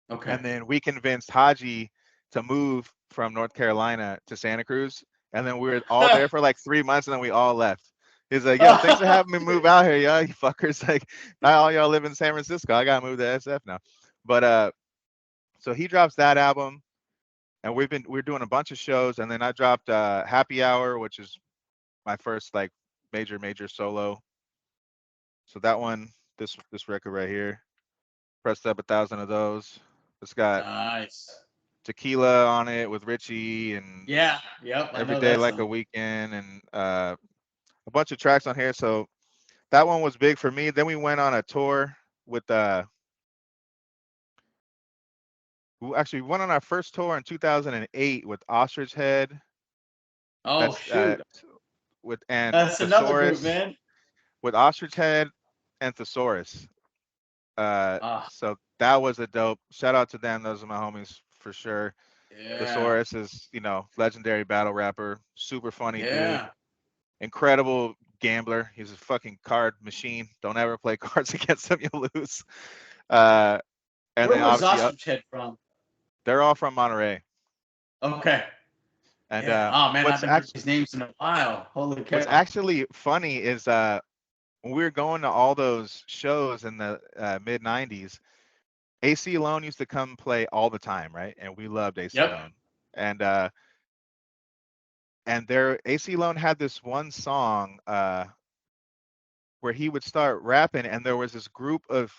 Okay. And then we convinced Haji to move from North Carolina to Santa Cruz. And then we were all there for like 3 months, and then we all left. He's like, yo, thanks for having me move out here, y'all. You fuckers. Like, now all y'all live in San Francisco. I gotta move to SF now. But so he drops that album, and we're doing a bunch of shows, and then I dropped Happy Hour, which is my first like major solo. So that one, this record right here, pressed up 1,000 of those. It's got Nice. Tequila on it with Richie and Yeah. Yep. I Every know Day that Like a song. Weekend and a bunch of tracks on here. So that one was big for me. Then we went on a tour with we went on our first tour in 2008 with Ostrich Head. Oh That's shoot. with and That's another group, Thesaurus, man. with Ostrich Head and Thesaurus. Ah, So that was a dope. Shout out to them. Those are my homies for sure. yeah. Thesaurus is, legendary battle rapper, super funny dude, Yeah. incredible gambler. He's a fucking card machine. Don't ever play cards against him, you'll lose. Uh, and Where then was obviously Ostrich Head from? they're all from Monterey. Okay. And Yeah. Oh man, I what's haven't heard actually these names in a while. Holy what's cow. actually funny is when we were going to all those shows in the mid '90s, AC Lone used to come play all the time, right? And we loved AC Yep. Lone. And their AC Lone had this one song where he would start rapping, and there was this group of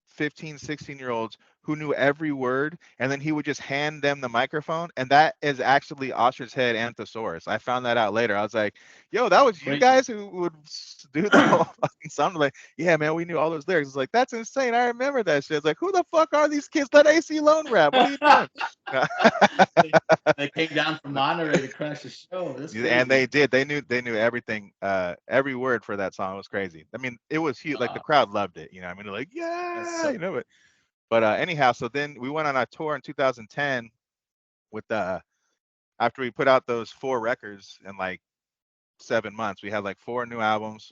15, 16-year-olds who knew every word, and then he would just hand them the microphone, and that is actually Ostrich Head and Thesaurus. I found that out later. I was like, yo, that was you Wait. guys who would do the whole fucking song. I'm like, yeah, man, we knew all those lyrics. It's like, that's insane. I remember that shit. It's like, who the fuck are these kids? Let AC Lone rap. What are you doing? they, they came down from Monterey to crash the show. That's And they crazy. did. They knew everything, every word for that song. It was crazy. I mean, it was huge. Like the Uh, crowd loved it. I mean, they're like, that's yeah, so but anyhow, so then we went on our tour in 2010 with after we put out those 4 records in like 7 months. We had like 4 new albums,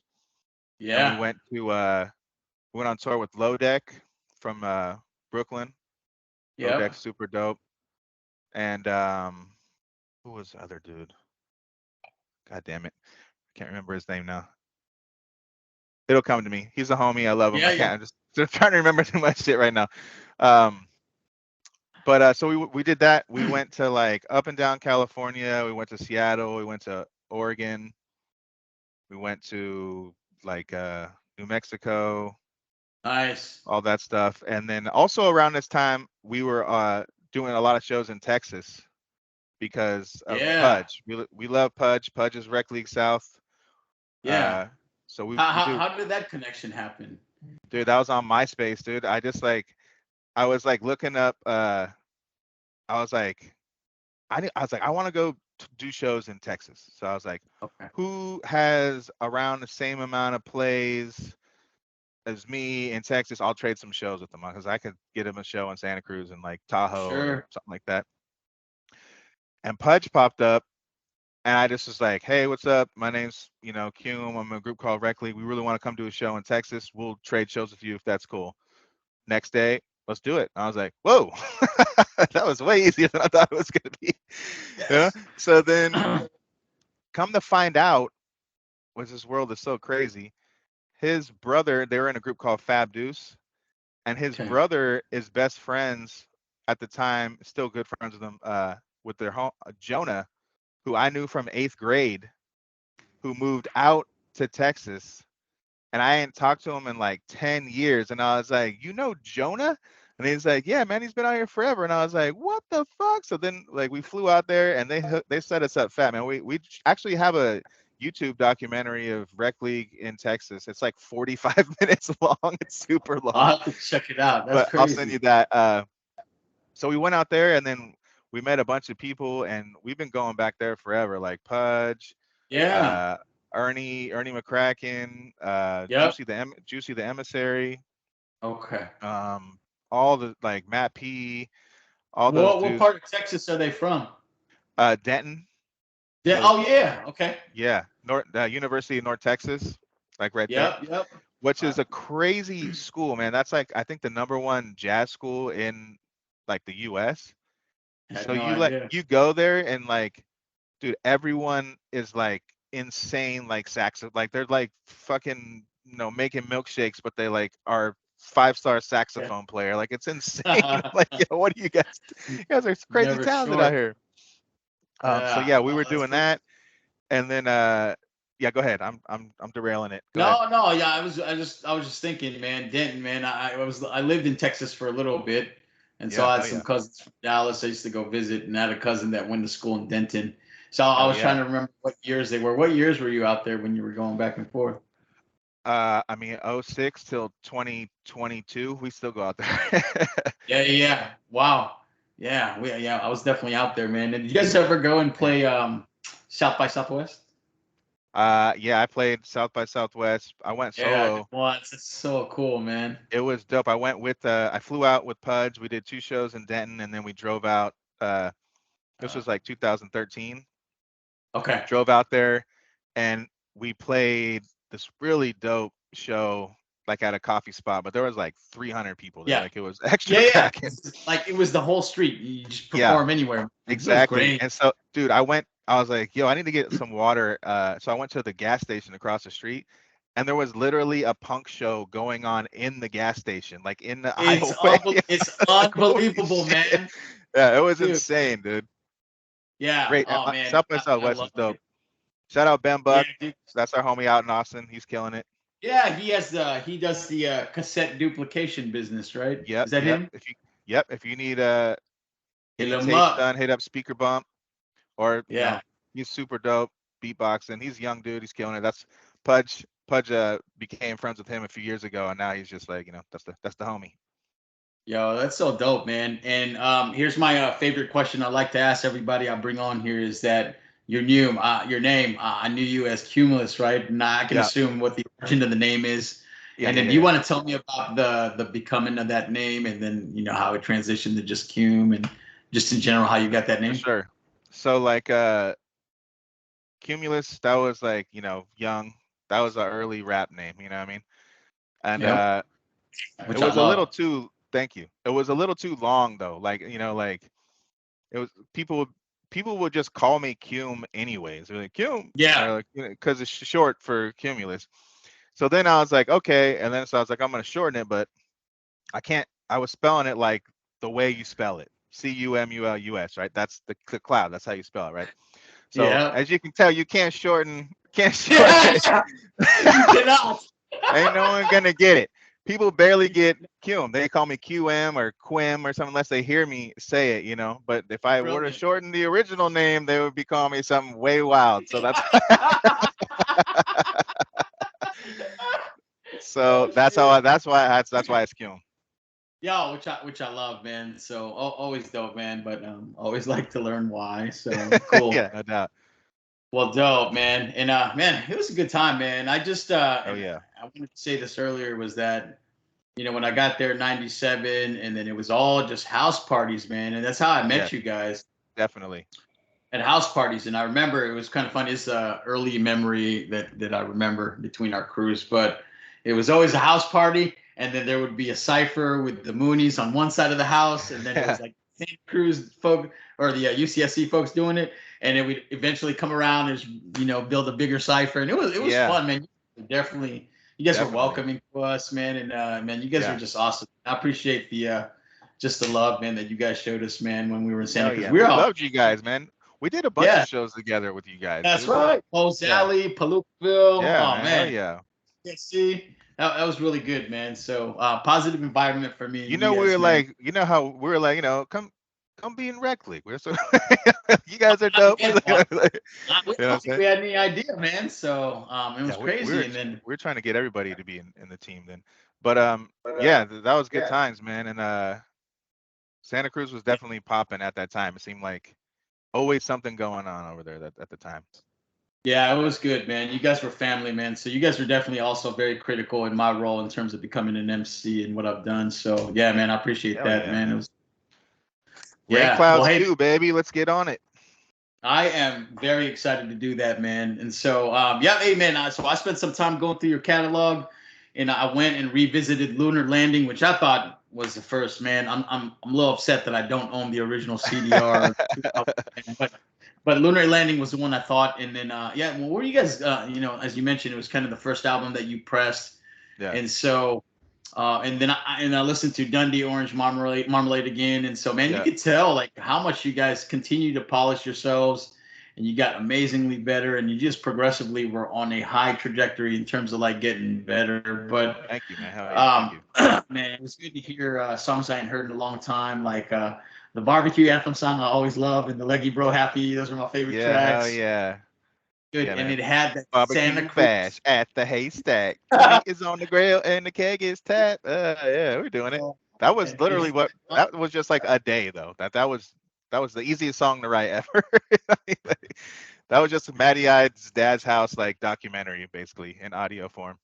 and yeah. we went on tour with Low Deck from Brooklyn. Low Yep. Deck, super dope. And who was the other dude? God damn it, can't remember his name now. It'll come to me. He's a homie. I love him. Yeah, I yeah. can't. I'm just trying to remember too much shit right now. Um, but so we did that. We went to like up and down California. We went to Seattle. We went to Oregon. We went to like New Mexico, Nice. all that stuff. And then also around this time, we were doing a lot of shows in Texas because of Yeah. Pudge. We love Pudge. Pudge is Rec League South. Yeah. So we How, we how do. how did that connection happen? Dude, that was on MySpace, dude. I was like looking up. I was like, I want to go do shows in Texas. So I was like, Okay. who has around the same amount of plays as me in Texas? I'll trade some shows with them because I could get him a show in Santa Cruz and like Tahoe or Sure. something like that. And Pudge popped up, and I just was like, hey, what's up? My name's Cume. I'm in a group called Rec League. We really want to come do a show in Texas. We'll trade shows with you if that's cool. Next day, let's do it. I was like, whoa, that was way easier than I thought it was going to be. Yes. So then come to find out, which this world is so crazy, his brother, they were in a group called Fab Deuce, and his Okay. brother is best friends at the time, still good friends with them, with their home, Jonah, who I knew from 8th grade, who moved out to Texas. And I hadn't talked to him in like 10 years. And I was like, Jonah? And he's like, yeah, man, he's been out here forever. And I was like, what the fuck? So then like we flew out there and they set us up fat, man. We actually have a YouTube documentary of Rec League in Texas. It's like 45 minutes long. It's super long, I'll have to check it out. That's but I'll send you crazy. that. So we went out there and then we met a bunch of people and we've been going back there forever, like Pudge, Yeah. uh, Ernie McCracken, Yep. Juicy the Emissary, Okay. all the like Matt P, all those What dudes. part of Texas are they from? Denton. Yeah. So Oh yeah. Okay. yeah, University of North Texas, like right there, Yep. Yep. which I is a crazy school, man. That's like I think the #1 jazz school in like the U.S. had So no idea. you go there and like, dude, everyone is like insane, like like they're like fucking, making milkshakes, but they like are 5-star Okay. saxophone player. Like it's insane. Like, what do you guys? You guys are crazy Never talented out short. here. So Yeah. yeah, we were Oh, that's doing cool. that, and then yeah, go ahead. I'm derailing it. Go ahead. No, no, yeah, I was just thinking, man, Denton, man. I lived in Texas for a little bit, And so Yeah, I had hell some yeah. cousins from Dallas I used to go visit, and I had a cousin that went to school in Denton. So I Hell was trying yeah. to remember what years they were. What years were you out there when you were going back and forth? I mean, '06 till 2022, we still go out there. Yeah, yeah. Wow. Yeah, I was definitely out there, man. And did you guys ever go and Yeah. play South by Southwest? Yeah, I played South by Southwest. I went Yeah, solo. once. It's so cool, man. It was dope. I flew out with Pudge. We did 2 shows in Denton, and then we drove out. This Uh, was like 2013. okay. Drove out there, and we played this really dope show, like at a coffee spot. But there was like 300 people there. Yeah. Like it was extra Yeah. cracking. Like it was the whole street. You just Yeah, perform anywhere. It was exactly. great. And so, dude, I was like, yo, I need to get some water. So I went to the gas station across the street, and there was literally a punk show going on in the gas station, like in the aisleway. It's Like, holy unbelievable, shit. man. Yeah, it was Dude. insane, dude. Yeah. Great. Oh man. South by I Southwest love is dope. it. Shout out Ben Yeah, Buck. dude. That's our homie out in Austin. He's killing it. Yeah, he does the cassette duplication business, right? Yep, Is that yep. him? If you need Hit any him tapes up. done, hit up Speaker Bump, or Yeah. he's super dope beatboxing. He's a young dude. He's killing it. That's Pudge. Pudge became friends with him a few years ago, and now he's just like, that's the homie. Yo, that's so dope, man. And here's my favorite question I like to ask everybody I bring on here is that your name, I knew you as Cumulus, right? And I can Yeah. assume what the origin of the name is. Yeah, And then you want to tell me about the becoming of that name, and then how it transitioned to just Cum, and just in general how you got that name. For sure. So like Cumulus, that was like, young. That was an early rap name, you know what I mean? And Yep. it was a little too, thank you. It was a little too long though. Like, like it was people would just call me Cum anyways. They're like Cum. Yeah. Like, because it's short for Cumulus. So then I was like, okay. And then so I was like, I'm gonna shorten it, but I was spelling it like the way you spell it. Cumulus, right? That's the cloud. That's how you spell it, right? So Yeah. as you can tell, you can't shorten it. You cannot. Ain't no one gonna get it. People barely get Cum. They call me QM or Quim or something unless they hear me say it, But if I were to shorten the original name, they would be calling me something way wild. So that's that's why it's Cum. Yeah, which I love, man. So always dope, man. But always like to learn why. So cool. Yeah, no doubt. Well, dope, man. And man, it was a good time, man. I just Oh yeah. I wanted to say this earlier was that when I got there in '97, and then it was all just house parties, man. And that's how I met you guys. Definitely. At house parties, and I remember it was kind of funny. It's early memory that I remember between our crews, but it was always a house party, and then there would be a cipher with the Moonies on one side of the house, and then it was like Santa Cruz folk or the UCSC folks doing it, and it would eventually come around and build a bigger cipher, and it was fun, man. Definitely, you guys were welcoming to us, man, and man, you guys were just awesome. I appreciate the just the love, man, that you guys showed us, man, when we were in Santa Cruz. We loved you guys, man. We did a bunch of shows together with you guys. That's right. Post Alley, Palookaville. Yeah, oh man. Yeah. See, that was really good, man. So positive environment for me. We were like, how we were like, come be in Rec League. We're so you guys are dope. I don't think we had any idea, man. So it was crazy. And then we're trying to get everybody to be in the team then. But that was good times, man. And Santa Cruz was definitely popping at that time. It seemed like always something going on over there at the time. Yeah, it was good, man. You guys were family, man. So you guys were definitely also very critical in my role in terms of becoming an MC and what I've done. So yeah, man, I appreciate that, man. It was Rain Clouds too, baby. Let's get on it. I am very excited to do that, man. And so hey man, so I spent some time going through your catalog, and I went and revisited Lunar Landing, which I thought was the first, man. I'm a little upset that I don't own the original CDR, but Lunar Landing was the one I thought. And then well, what were you guys? As you mentioned, it was kind of the first album that you pressed. Yeah. And so and then I listened to Dundee Orange Marmalade again, and so man, you could tell like how much you guys continue to polish yourselves, and you got amazingly better, and you just progressively were on a high trajectory in terms of like getting better. But Thank you, man. Hell yeah, thank you. man, it was good to hear songs I hadn't heard in a long time, like the barbecue anthem song I always love, and the Leggy Bro Happy. Those are my favorite Yeah, hell tracks. yeah. Good, Yeah, and man. it had that Santa Barbecue Cruz. bash at the haystack. The meat is on the grill and the keg is tapped. Yeah, we're doing it. That was literally what. That was just like a day though. That was the easiest song to write ever. That was just Matty I's dad's house like documentary, basically in audio form.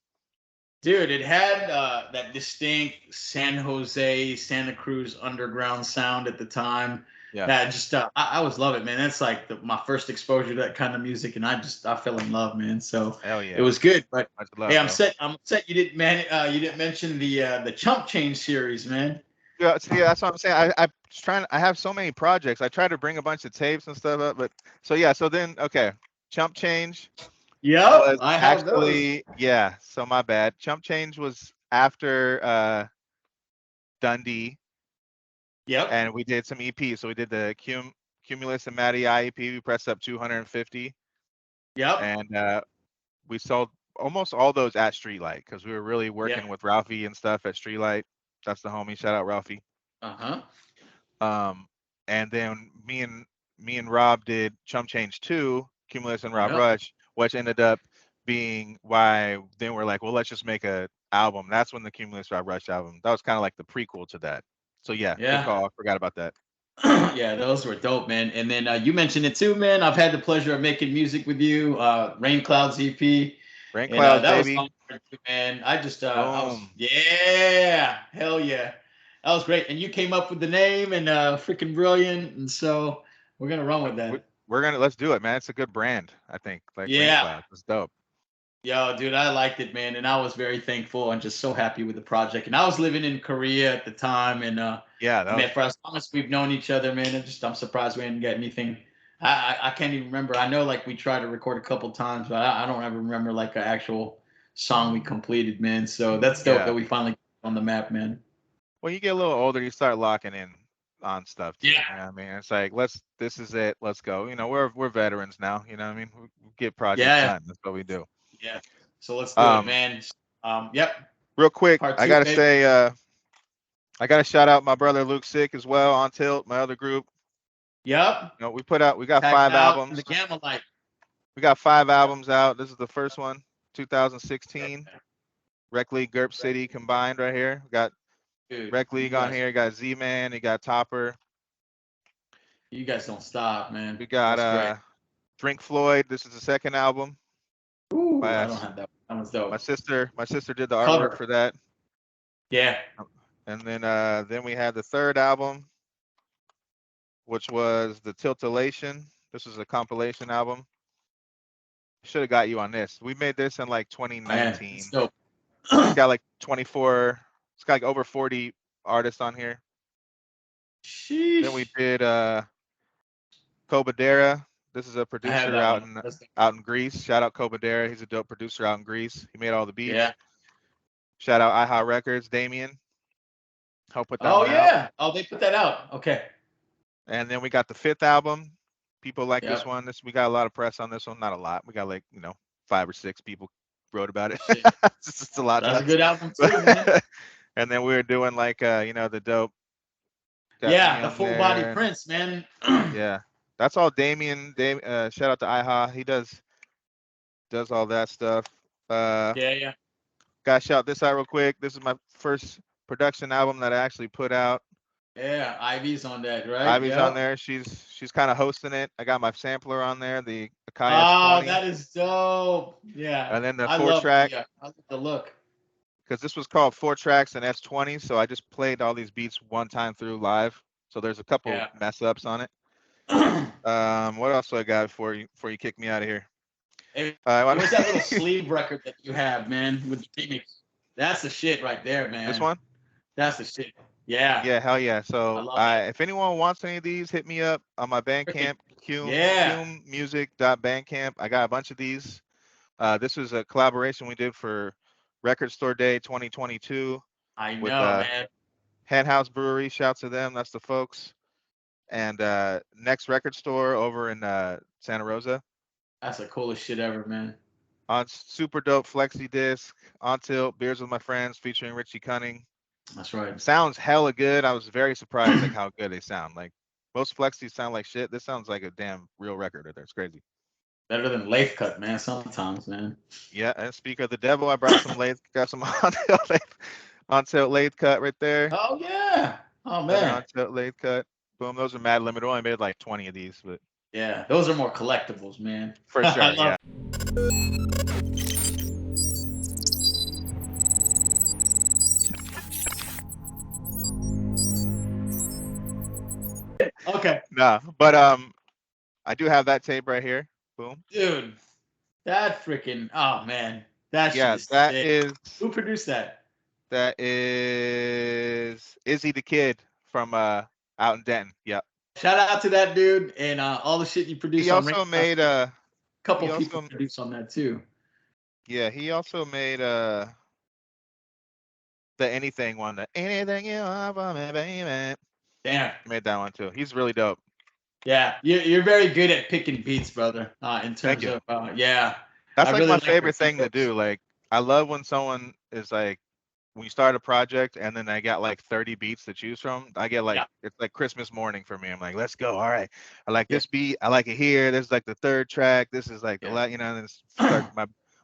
Dude, it had that distinct San Jose, Santa Cruz underground sound at the time. Yeah. That just I always love it, man. That's like my first exposure to that kind of music, and I fell in love, man. So Hell yeah. it was good. But Much love, hey, I'm bro. upset you didn't mention the Chump Change series, man. Yeah, see, that's what I'm saying. I have so many projects. I try to bring a bunch of tapes and stuff up, but so then okay, Chump Change Yep, was I have those. actually yeah. So my bad. Chump Change was after Dundee, Yep. and we did some EPs. So we did the Cumulus and Matty I EP. We pressed up 250, Yep. and we sold almost all those at Streetlight because we were really working with Ralphie and stuff at Streetlight. That's the homie. Shout out Ralphie. And then me and Rob did Chump Change 2, Cumulus and Rob Rush, which ended up being why then we're like, well, let's just make a album. That's when the Cumulus Rob Rush album. That was kind of like the prequel to that. So yeah, good call. I forgot about that. Yeah, those were dope, man. And then you mentioned it too, man. I've had the pleasure of making music with you. Rain Clouds EP. Rain Clouds, that baby. was fun, man. I was, yeah, hell yeah. That was great. And you came up with the name and freaking brilliant. And so we're gonna run with that. Let's do it, man. It's a good brand, I think. Like Rain Clouds. It's dope. Yo, dude, I liked it, man, and I was very thankful and just so happy with the project. And I was living in Korea at the time, and man, for as long as we've known each other, man, I'm surprised we didn't get anything. I can't even remember. I know like we tried to record a couple times, but I don't ever remember like an actual song we completed, man. So that's dope that we finally got on the map, man. When you get a little older, you start locking in on stuff too. Yeah. You know what I mean? It's like this is it. Let's go. You know, we're veterans now. You know what I mean? We get projects done. That's what we do. Yeah. So let's do it, man. Yep. Real quick, I gotta say, I gotta shout out my brother Luke Sick as well on Tilt, my other group. Yep. You know, we got 5 albums. The Gamma Light. We got 5 albums out. This is the first one, 2016. Rec League, GURP City combined right here. We got Rec League on here. You got Z-Man. You got Topper. You guys don't stop, man. We got Drink Floyd. This is the second album. Ooh, I don't have that. That was dope. My sister did the artwork for that. Yeah. And then we had the third album, which was the Tiltilation. This is a compilation album. Should have got you on this. We made this in like 2019. It's dope. It's got like 24. It's got like over 40 artists on here. Sheesh. Then we did Kobadera. This is a producer out in Greece. Shout out Kobadera. He's a dope producer out in Greece. He made all the beats. Yeah. Shout out IHA Records, Damien. Help put that one out. Oh, they put that out. Okay. And then we got the 5th album. People like this one. We got a lot of press on this one. Not a lot. We got like 5 or 6 people wrote about it. It's just a lot. That's a good album too, man. And then we were doing like the dope. The full body Prince, man. Yeah. That's all Damien. Shout out to IHA. He does all that stuff. Yeah. Gotta shout this out real quick. This is my first production album that I actually put out. Yeah, Ivy's on that, right? Ivy's on there. She's kind of hosting it. I got my sampler on there, the Akai S20. Oh, that is dope. Yeah. And then the 4-track. I love the look. Because this was called 4 tracks and S20, so I just played all these beats one time through live. So there's a couple mess ups on it. What else do I got before you kick me out of here? Hey, what's that little sleeve record that you have, man, with the remix? That's the shit right there, man. This one? That's the shit. Yeah. Yeah, hell yeah. So if anyone wants any of these, hit me up on my Bandcamp, cumemusic.bandcamp. I got a bunch of these. This was a collaboration we did for Record Store Day 2022. I know, man. Hen House Brewery, shout to them. That's the folks. and Next Record Store over in Santa Rosa. That's the coolest shit ever, man. On super dope flexi disc, on tilt, beers with my friends featuring Richie Cunning. That's right. Sounds hella good. I was very surprised like how good they sound. Like most flexis sound like shit. This sounds like a damn real record right there. It's crazy. Better than lathe cut, man. Sometimes, man. Yeah, and speak of the devil, I brought some lathe, got some on tilt lathe cut right there. Oh yeah. Oh Another man. on tilt lathe cut. Boom. Those are mad limited. Only made like 20 of these, but Yeah, those are more collectibles, man. for I sure. love Yeah. it. Okay, Nah, but I do have that tape right here. Boom. dude. That freaking. Oh man. That shit Yeah, is sick. Who produced that? that is Izzy the Kid from out in Denton. Yep. Shout out to that dude and all the shit you produce He on Rain. also made Couple he people also produce on that too. yeah, he also made the anything one, the anything you want from me, baby. Damn. He made that one too. He's really dope. Yeah, you're very good at picking beats, brother. In Thank terms you. of yeah, I That's like really my like your favorite thing to flows. do. Like I love when someone is like when you start a project and then I got like 30 beats to choose from. I get like Yeah, it's like Christmas morning for me. I'm like, let's go. All right. I like yeah, this beat. I like it here. This is like the third track. This is like the yeah. you know, and it's start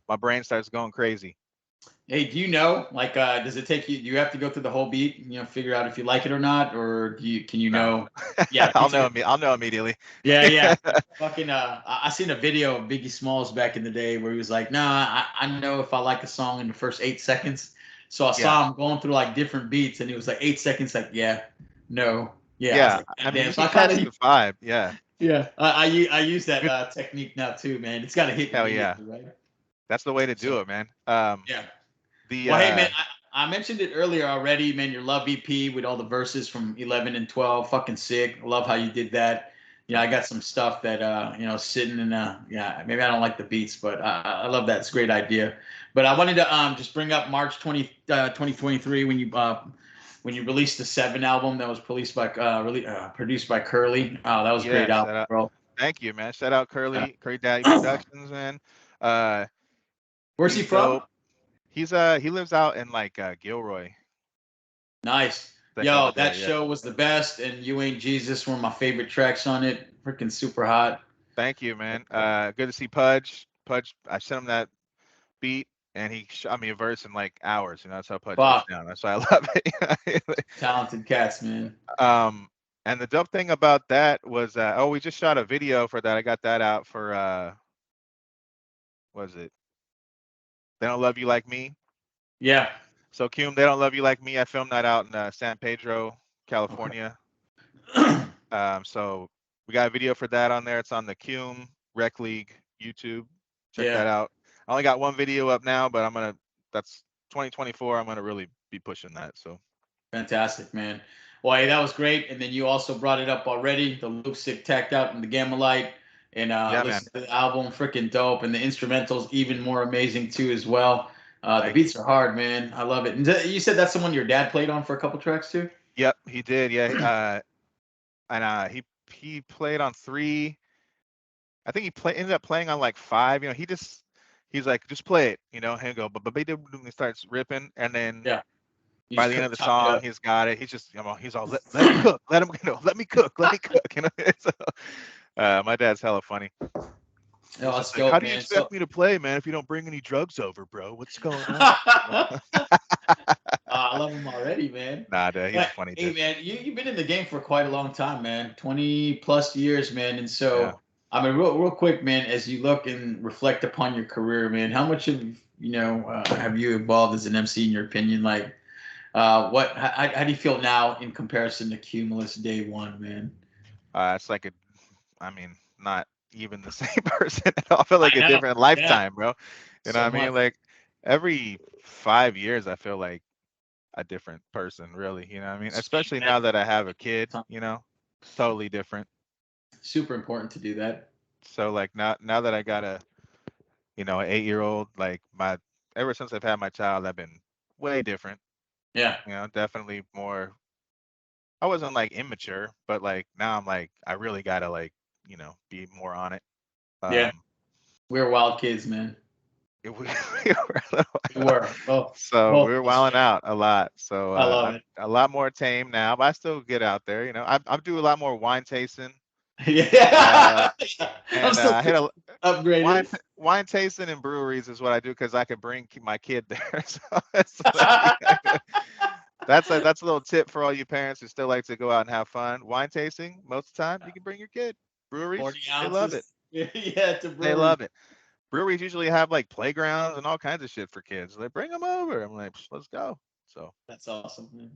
my brain starts going crazy. Hey, do you know, like, does it take you? Do you have to go through the whole beat, figure out if you like it or not, or can you No. know? Yeah, me I'll too. know I'll know immediately. Yeah, yeah. Fucking, I seen a video of Biggie Smalls back in the day where he was like, "Nah, I know if I like a song in the first 8 seconds." So I Yeah. saw him going through like different beats, and he was like 8 seconds, like, yeah, no, yeah. I was Yeah. like, I God mean damn. you So can I kind catch of, the vibe. Yeah. yeah, I use that Good. technique now too, man. It's got to hit Hell yeah. immediately, right? That's the way to do So it, man. yeah. The Well, hey man, I mentioned it earlier already, man. Your Love EP with all the verses from 11 and 12, fucking sick. Love how you did that. I Thank you. got some stuff that sitting in yeah, maybe I don't like the beats, but I love that. It's a great idea. But I wanted to just bring up March 2023 when you released the Seven album that was produced by Curly. That was a Yeah, great album, shout out. bro. Thank you, man. Shout out Yeah. Curly Daddy Productions, man. Uh, Where's he he's from? dope. He lives out in like Gilroy, Nice. like over Yo, that there. Yeah. show was the best, and You Ain't Jesus, one of my favorite tracks on it. Freaking super hot. Thank you, man. Good to see Pudge. Pudge, I sent him that beat, and he shot me a verse in like hours. You know, that's how Pudge gets Fuck, down. That's why I love it. talented cats, man. um, and the dope thing about that was, we just shot a video for that. I got that out for what was it? They Don't Love You Like Me. Yeah. So Cume, They Don't Love You Like Me. I filmed that out in San Pedro, Okay. California. So we got a video for that on there. It's on the Cume Rec League YouTube. Check Yeah. that out. I only got one video up now, but that's 2024. I'm gonna really be pushing that. So Fantastic, man. Well, hey, that was great. And then you also brought it up already. The Luke Sick tacked out in the Gamma Light. And yeah, man. listen to the album, freaking dope. And the instrumentals even more amazing too as well. The Thank you. beats are hard, man. I love it. And you said that's the one your dad played on for a couple tracks too? Yep, he did. Yeah. And he played on 3. I think ended up playing on like 5. You know, he's like, just play it. You know, and go, but he starts ripping, and then Yeah. You by just the end of the chop it song, up. he's got it. He's just, he's all, let him cook, let him, let me cook, let me cook. So, my dad's hella funny. Oh, He's that's just like, how dope, do you man. expect So me to play, man, if you don't bring any drugs over, bro? What's going on? I love him already, man. Nah, dude, he's a But funny hey, dude. man, you've been in the game for quite a long time, man. 20 plus years, man. And Yeah. so, I mean, real quick, man, as you look and reflect upon your career, man, how much of have you evolved as an MC in your opinion? Like, how do you feel now in comparison to Cumulus Day One, man? It's like I mean, not even the same person at all. I feel like I a know, different yeah, lifetime, bro. You know so what I mean? much. Like every 5 years, I feel like a different person, really. You know what I mean? Same, Especially man. now that I have a kid, totally different. Super important to do that. So like now that I got an 8-year-old, like ever since I've had my child, I've been way different. Yeah, Definitely more I wasn't like immature, but like now I'm like I really gotta like be more on it. Yeah, Um, we were wild kids, man. we were a little We were so both we're of us, wilding man. out a lot. So I love I'm it. a lot more tame now, but I still get out there. I do a lot more wine tasting. Uh, Yeah, I'm and still I hit a upgraded. wine tasting and breweries is what I do because I could bring my kid there. So it's like, that's a little tip for all you parents who still like to go out and have fun. Wine tasting, most of the time you can bring your kid. Breweries, 40 they love it. ounces. Yeah, to They breweries. love it. Breweries usually have like playgrounds and all kinds of shit for kids. They bring them over. I'm like, let's go. So That's awesome, man.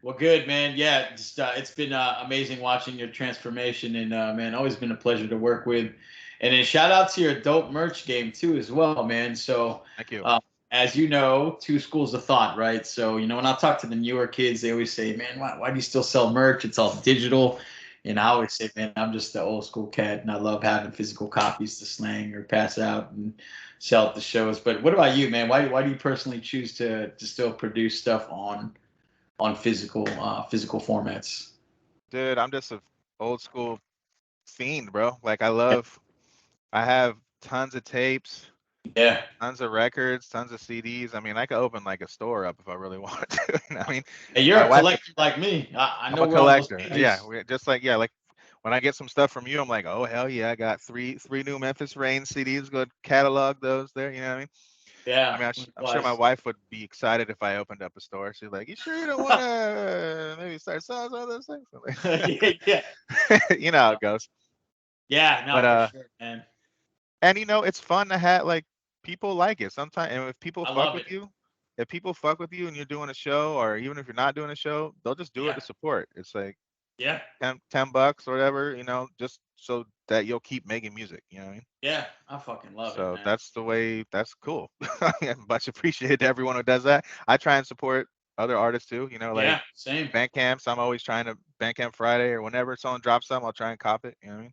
Well, good, man. Yeah, just it's been amazing watching your transformation, and man, always been a pleasure to work with. And then shout out to your dope merch game too, as well, man. So, thank you. uh, as you know, two schools of thought, right? So, when I talk to the newer kids, they always say, "Man, why do you still sell merch? It's all digital." And I always say, "Man, I'm just the old school cat, and I love having physical copies to slang or pass out and sell at the shows." But what about you, man? Why do you personally choose to still produce stuff on physical formats? Dude, I'm just a old school fiend, bro. Like I have tons of tapes, Yeah. tons of records, tons of CDs. I mean, I could open like a store up if I really wanted to. I mean, Hey, you're my a wife, collector like me. I I'm know a we're on those collector. Yeah, pages. we just like yeah, like when I get some stuff from you, I'm like, oh hell yeah, I got three new Memphis Rain CDs. Go catalog those there. You know what I mean? I Yeah, mean, I'm sure my likewise. wife would be excited if I opened up a store. She's like, "You sure you don't want to maybe start selling some of those things?" Yeah, yeah. You know how it goes. Yeah, no, But for sure, man. and it's fun to have like people like it sometimes. And if people I fuck love with it. you, if people fuck with you and you're doing a show, or even if you're not doing a show, they'll just do it Yeah, to support. It's like yeah, 10 bucks or whatever, just so that you'll keep making music. You know what I mean? yeah. I fucking love it, So man. that's the way. That's cool. Much appreciated to everyone who does that. I try and support other artists too. Like Yeah, same. Bandcamps. I'm always trying to Bandcamp Friday or whenever someone drops something, I'll try and cop it. You know what I mean?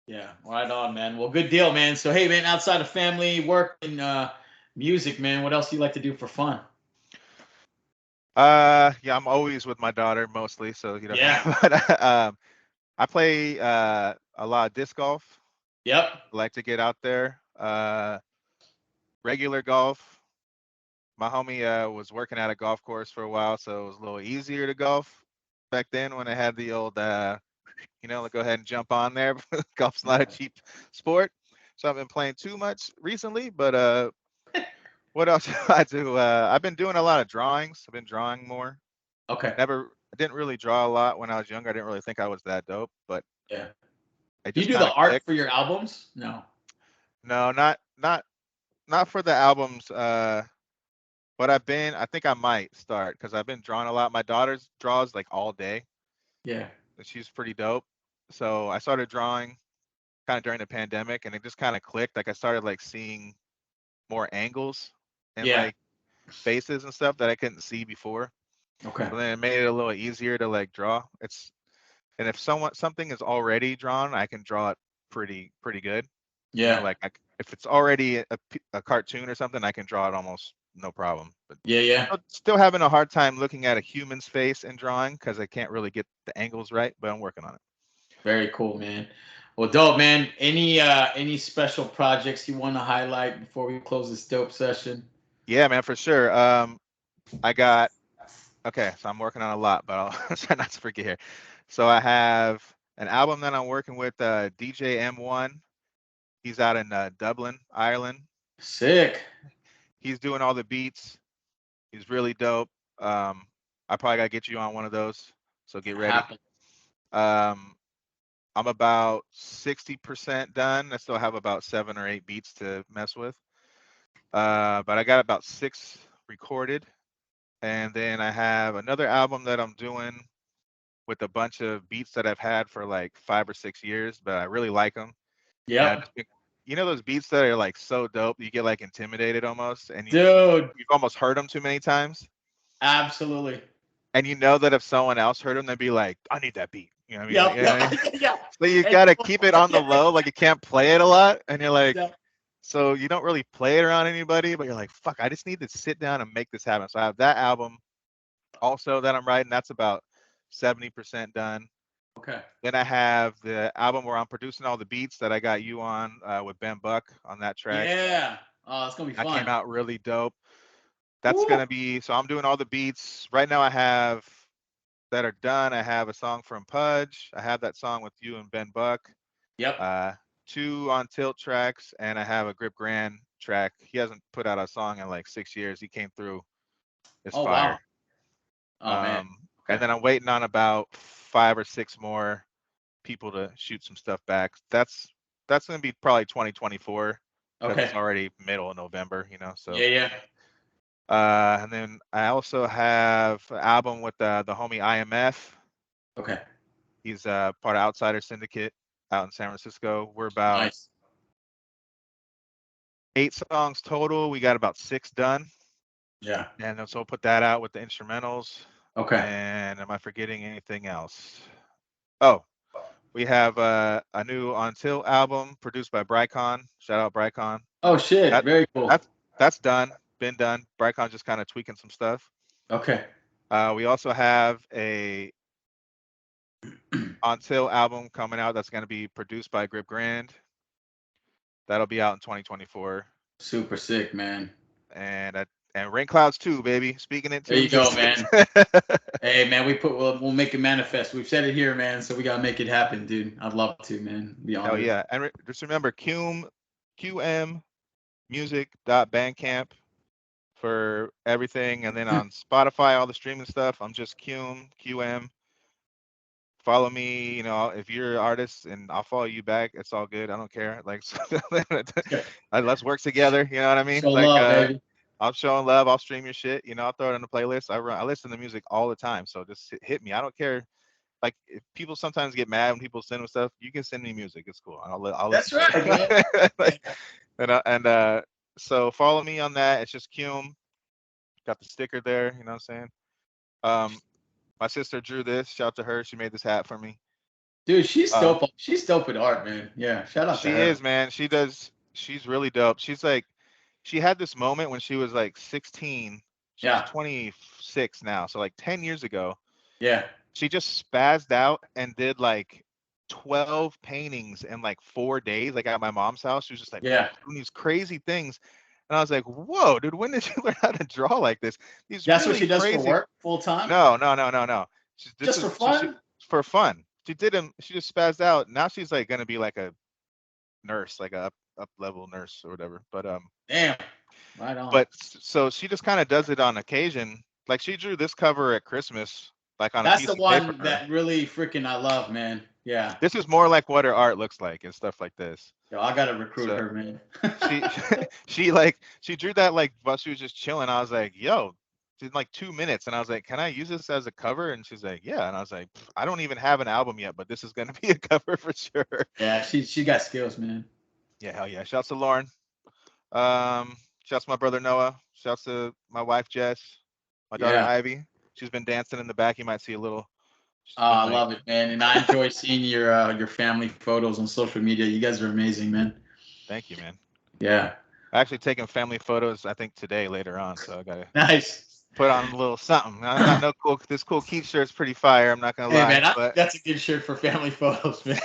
Yeah, right on, man. Well, good deal, man. So, hey, man, outside of family, work, and music, man, what else do you like to do for fun? Yeah, I'm always with my daughter mostly, so Yeah. but I play a lot of disc golf. Yep. I like to get out there. Regular golf. My homie was working at a golf course for a while, so it was a little easier to golf back then when I had the old go ahead and jump on there. Golf's not a cheap sport. So I've been playing too much recently, but what else do I do? I've been doing a lot of drawings. I've been drawing more. Okay. I didn't really draw a lot when I was younger. I didn't really think I was that dope, but Yeah. it Do you just do kind the of art clicked. for your albums? No. No, not for the albums. But I think I might start because I've been drawing a lot. My daughter's draws like all day. Yeah. And she's pretty dope. So I started drawing kind of during the pandemic, and it just kind of clicked. Like I started like seeing more angles and Yeah. like faces and stuff that I couldn't see before. Okay. So then it made it a little easier to like draw. And if something is already drawn, I can draw it pretty good. Yeah. Like if it's already a cartoon or something, I can draw it almost no problem. But Yeah. Yeah. still having a hard time looking at a human's face and drawing because I can't really get the angles right, but I'm working on it. Very cool, man. Well, dope, man. Any special projects you want to highlight before we close this dope session? Yeah, man, for sure. I got okay, so I'm working on a lot, but I'll try not to forget here. So I have an album that I'm working with DJ M1. He's out in Dublin, Ireland. Sick. He's doing all the beats. He's really dope. I probably gotta get you on one of those, so get ready. Happen. Um, I'm about 60% done. I still have about 7 or 8 beats to mess with. But I got about 6 recorded. And then I have another album that I'm doing with a bunch of beats that I've had for like 5 or 6 years, but I really like them. And I Yep. just those beats that are like so dope, you get like intimidated almost, and Dude. you've almost heard them too many times. Absolutely. And you know that if someone else heard them, they'd be like, I need that beat. You know what I mean? Like, Yep. Yep. Yeah. So you And gotta keep it on the low, like you can't play it a lot, and you're like, yep. so you don't really play it around anybody, but you're like, fuck, I just need to sit down and make this happen. So I have that album also that I'm writing. That's about 70% done. Okay. Then I have the album where I'm producing all the beats that I got you on with Ben Buck on that track. Yeah. Oh, it's gonna be That fun. came out really dope. That's Woo. gonna be, so I'm doing all the beats right now. I have that are done. I have a song from Pudge. I have that song with you and Ben Buck. Yep. 2 on Tilt tracks, and I have a Grip Grand track. He hasn't put out a song in like 6 years. He came through. It's Oh fire. wow. Oh man. Okay. And then I'm waiting on about 5 or 6 more people to shoot some stuff back. That's gonna be probably 2024 because Okay. it's already middle of November, you know. So Yeah. and then I also have an album with the homie IMF. Okay. He's part of Outsider Syndicate out in San Francisco. We're about Nice. 8 songs total. We got about 6 done. Yeah. And so we'll put that out with the instrumentals. Okay. And am I forgetting anything else? Oh, we have a new Until album produced by Brycon. Shout out Brycon. Oh shit. That, Very cool. that's done. Been done. Brycon just kind of tweaking some stuff. Okay. We also have a Until album coming out that's going to be produced by Grip Grand. That'll be out in 2024. Super sick, man. And Rain Clouds 2, baby. Speaking it too. There you go, man. Hey, man, we'll make it manifest. We've said it here, man. So we gotta make it happen, dude. I'd love to, man. Be honored. Oh yeah, and just remember qmmusic.bandcamp for everything, and then on Spotify, all the streaming stuff. I'm just QM. Follow me, you know, if you're an artist, and I'll follow you back. It's all good. I don't care. Like, let's work together. You know what I mean? Show Like, love, baby. I'm showing love. I'll stream your shit. You know, I'll throw it on the playlist. I listen to music all the time. So just hit me. I don't care. Like, if people sometimes get mad when people send them stuff, you can send me music. It's cool. I'll That's listen to right, it. Like, so follow me on that. It's just Cume. Got the sticker there. You know what I'm saying? My sister drew this. Shout out to her. She made this hat for me. Dude, she's dope. She's dope with art, man. Yeah, shout out to her. She is, man. She's really dope. She's like, she had this moment when she was like 16. She's 26 now. So like 10 years ago. Yeah. She just spazzed out and did like 12 paintings in like 4 days, like at my mom's house. She was just like doing these crazy things. And I was like, whoa, dude, when did you learn how to draw like this? That's really what she does for work full time? No. Just for fun? For fun. She just spazzed out. Now she's like gonna be like a nurse, like a up level nurse or whatever. But damn. Right on. But so she just kind of does it on occasion. Like she drew this cover at Christmas, like on a piece of paper. That's the one that really freaking I love, man. Yeah. This is more like what her art looks like and stuff like this. Yo, I gotta recruit her, man. she drew that like while she was just chilling. I was like, yo, in like 2 minutes, and I was like, can I use this as a cover? And she's like, yeah. And I was like, I don't even have an album yet, but this is gonna be a cover for sure. Yeah, she got skills, man. Yeah, hell yeah. Shouts to Lauren. Shouts to my brother Noah. Shouts to my wife Jess. My daughter Ivy. She's been dancing in the back. You might see a little. I love it, man. And I enjoy seeing your family photos on social media. You guys are amazing, man. Thank you, man. Yeah. I actually taking family photos, I think today later on. So I gotta put on a little something. I know this cool Keith shirt's pretty fire. I'm not gonna lie. Man, that's a good shirt for family photos, man.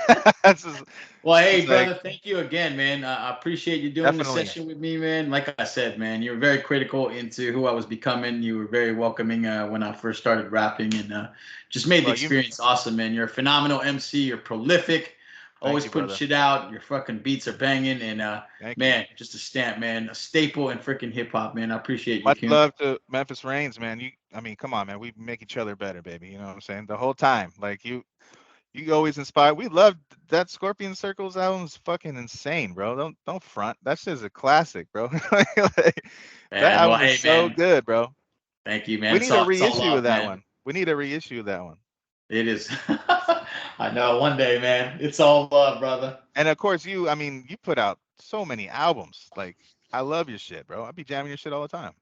Well, hey, brother, thank you again, man. I appreciate you doing this session with me, man. Like I said, man, you were very critical into who I was becoming. You were very welcoming when I first started rapping, and just made the experience awesome, man. You're a phenomenal MC. You're prolific. Always putting shit out. Your fucking beats are banging, and man, just a stamp, man, a staple in freaking hip hop, man. I appreciate you. Much love to Memphis Reigns, man. I mean, come on, man. We make each other better, baby. You know what I'm saying? The whole time, like you always inspire. We loved that Scorpion Circles album's fucking insane, bro. Don't front. That shit's a classic, bro. That album is so good, bro. Thank you, man. We need a reissue of that one. We need a reissue of that one. It is. I know. One day, man. It's all love, brother. And of course, you put out so many albums. Like, I love your shit, bro. I be jamming your shit all the time.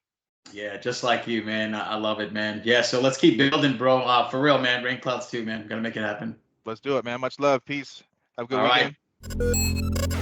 Yeah, just like you, man. I love it, man. Yeah, so let's keep building, bro. For real, man. Rain Clouds 2, man. Gotta make it happen. Let's do it, man. Much love. Peace. Have a good weekend. Right.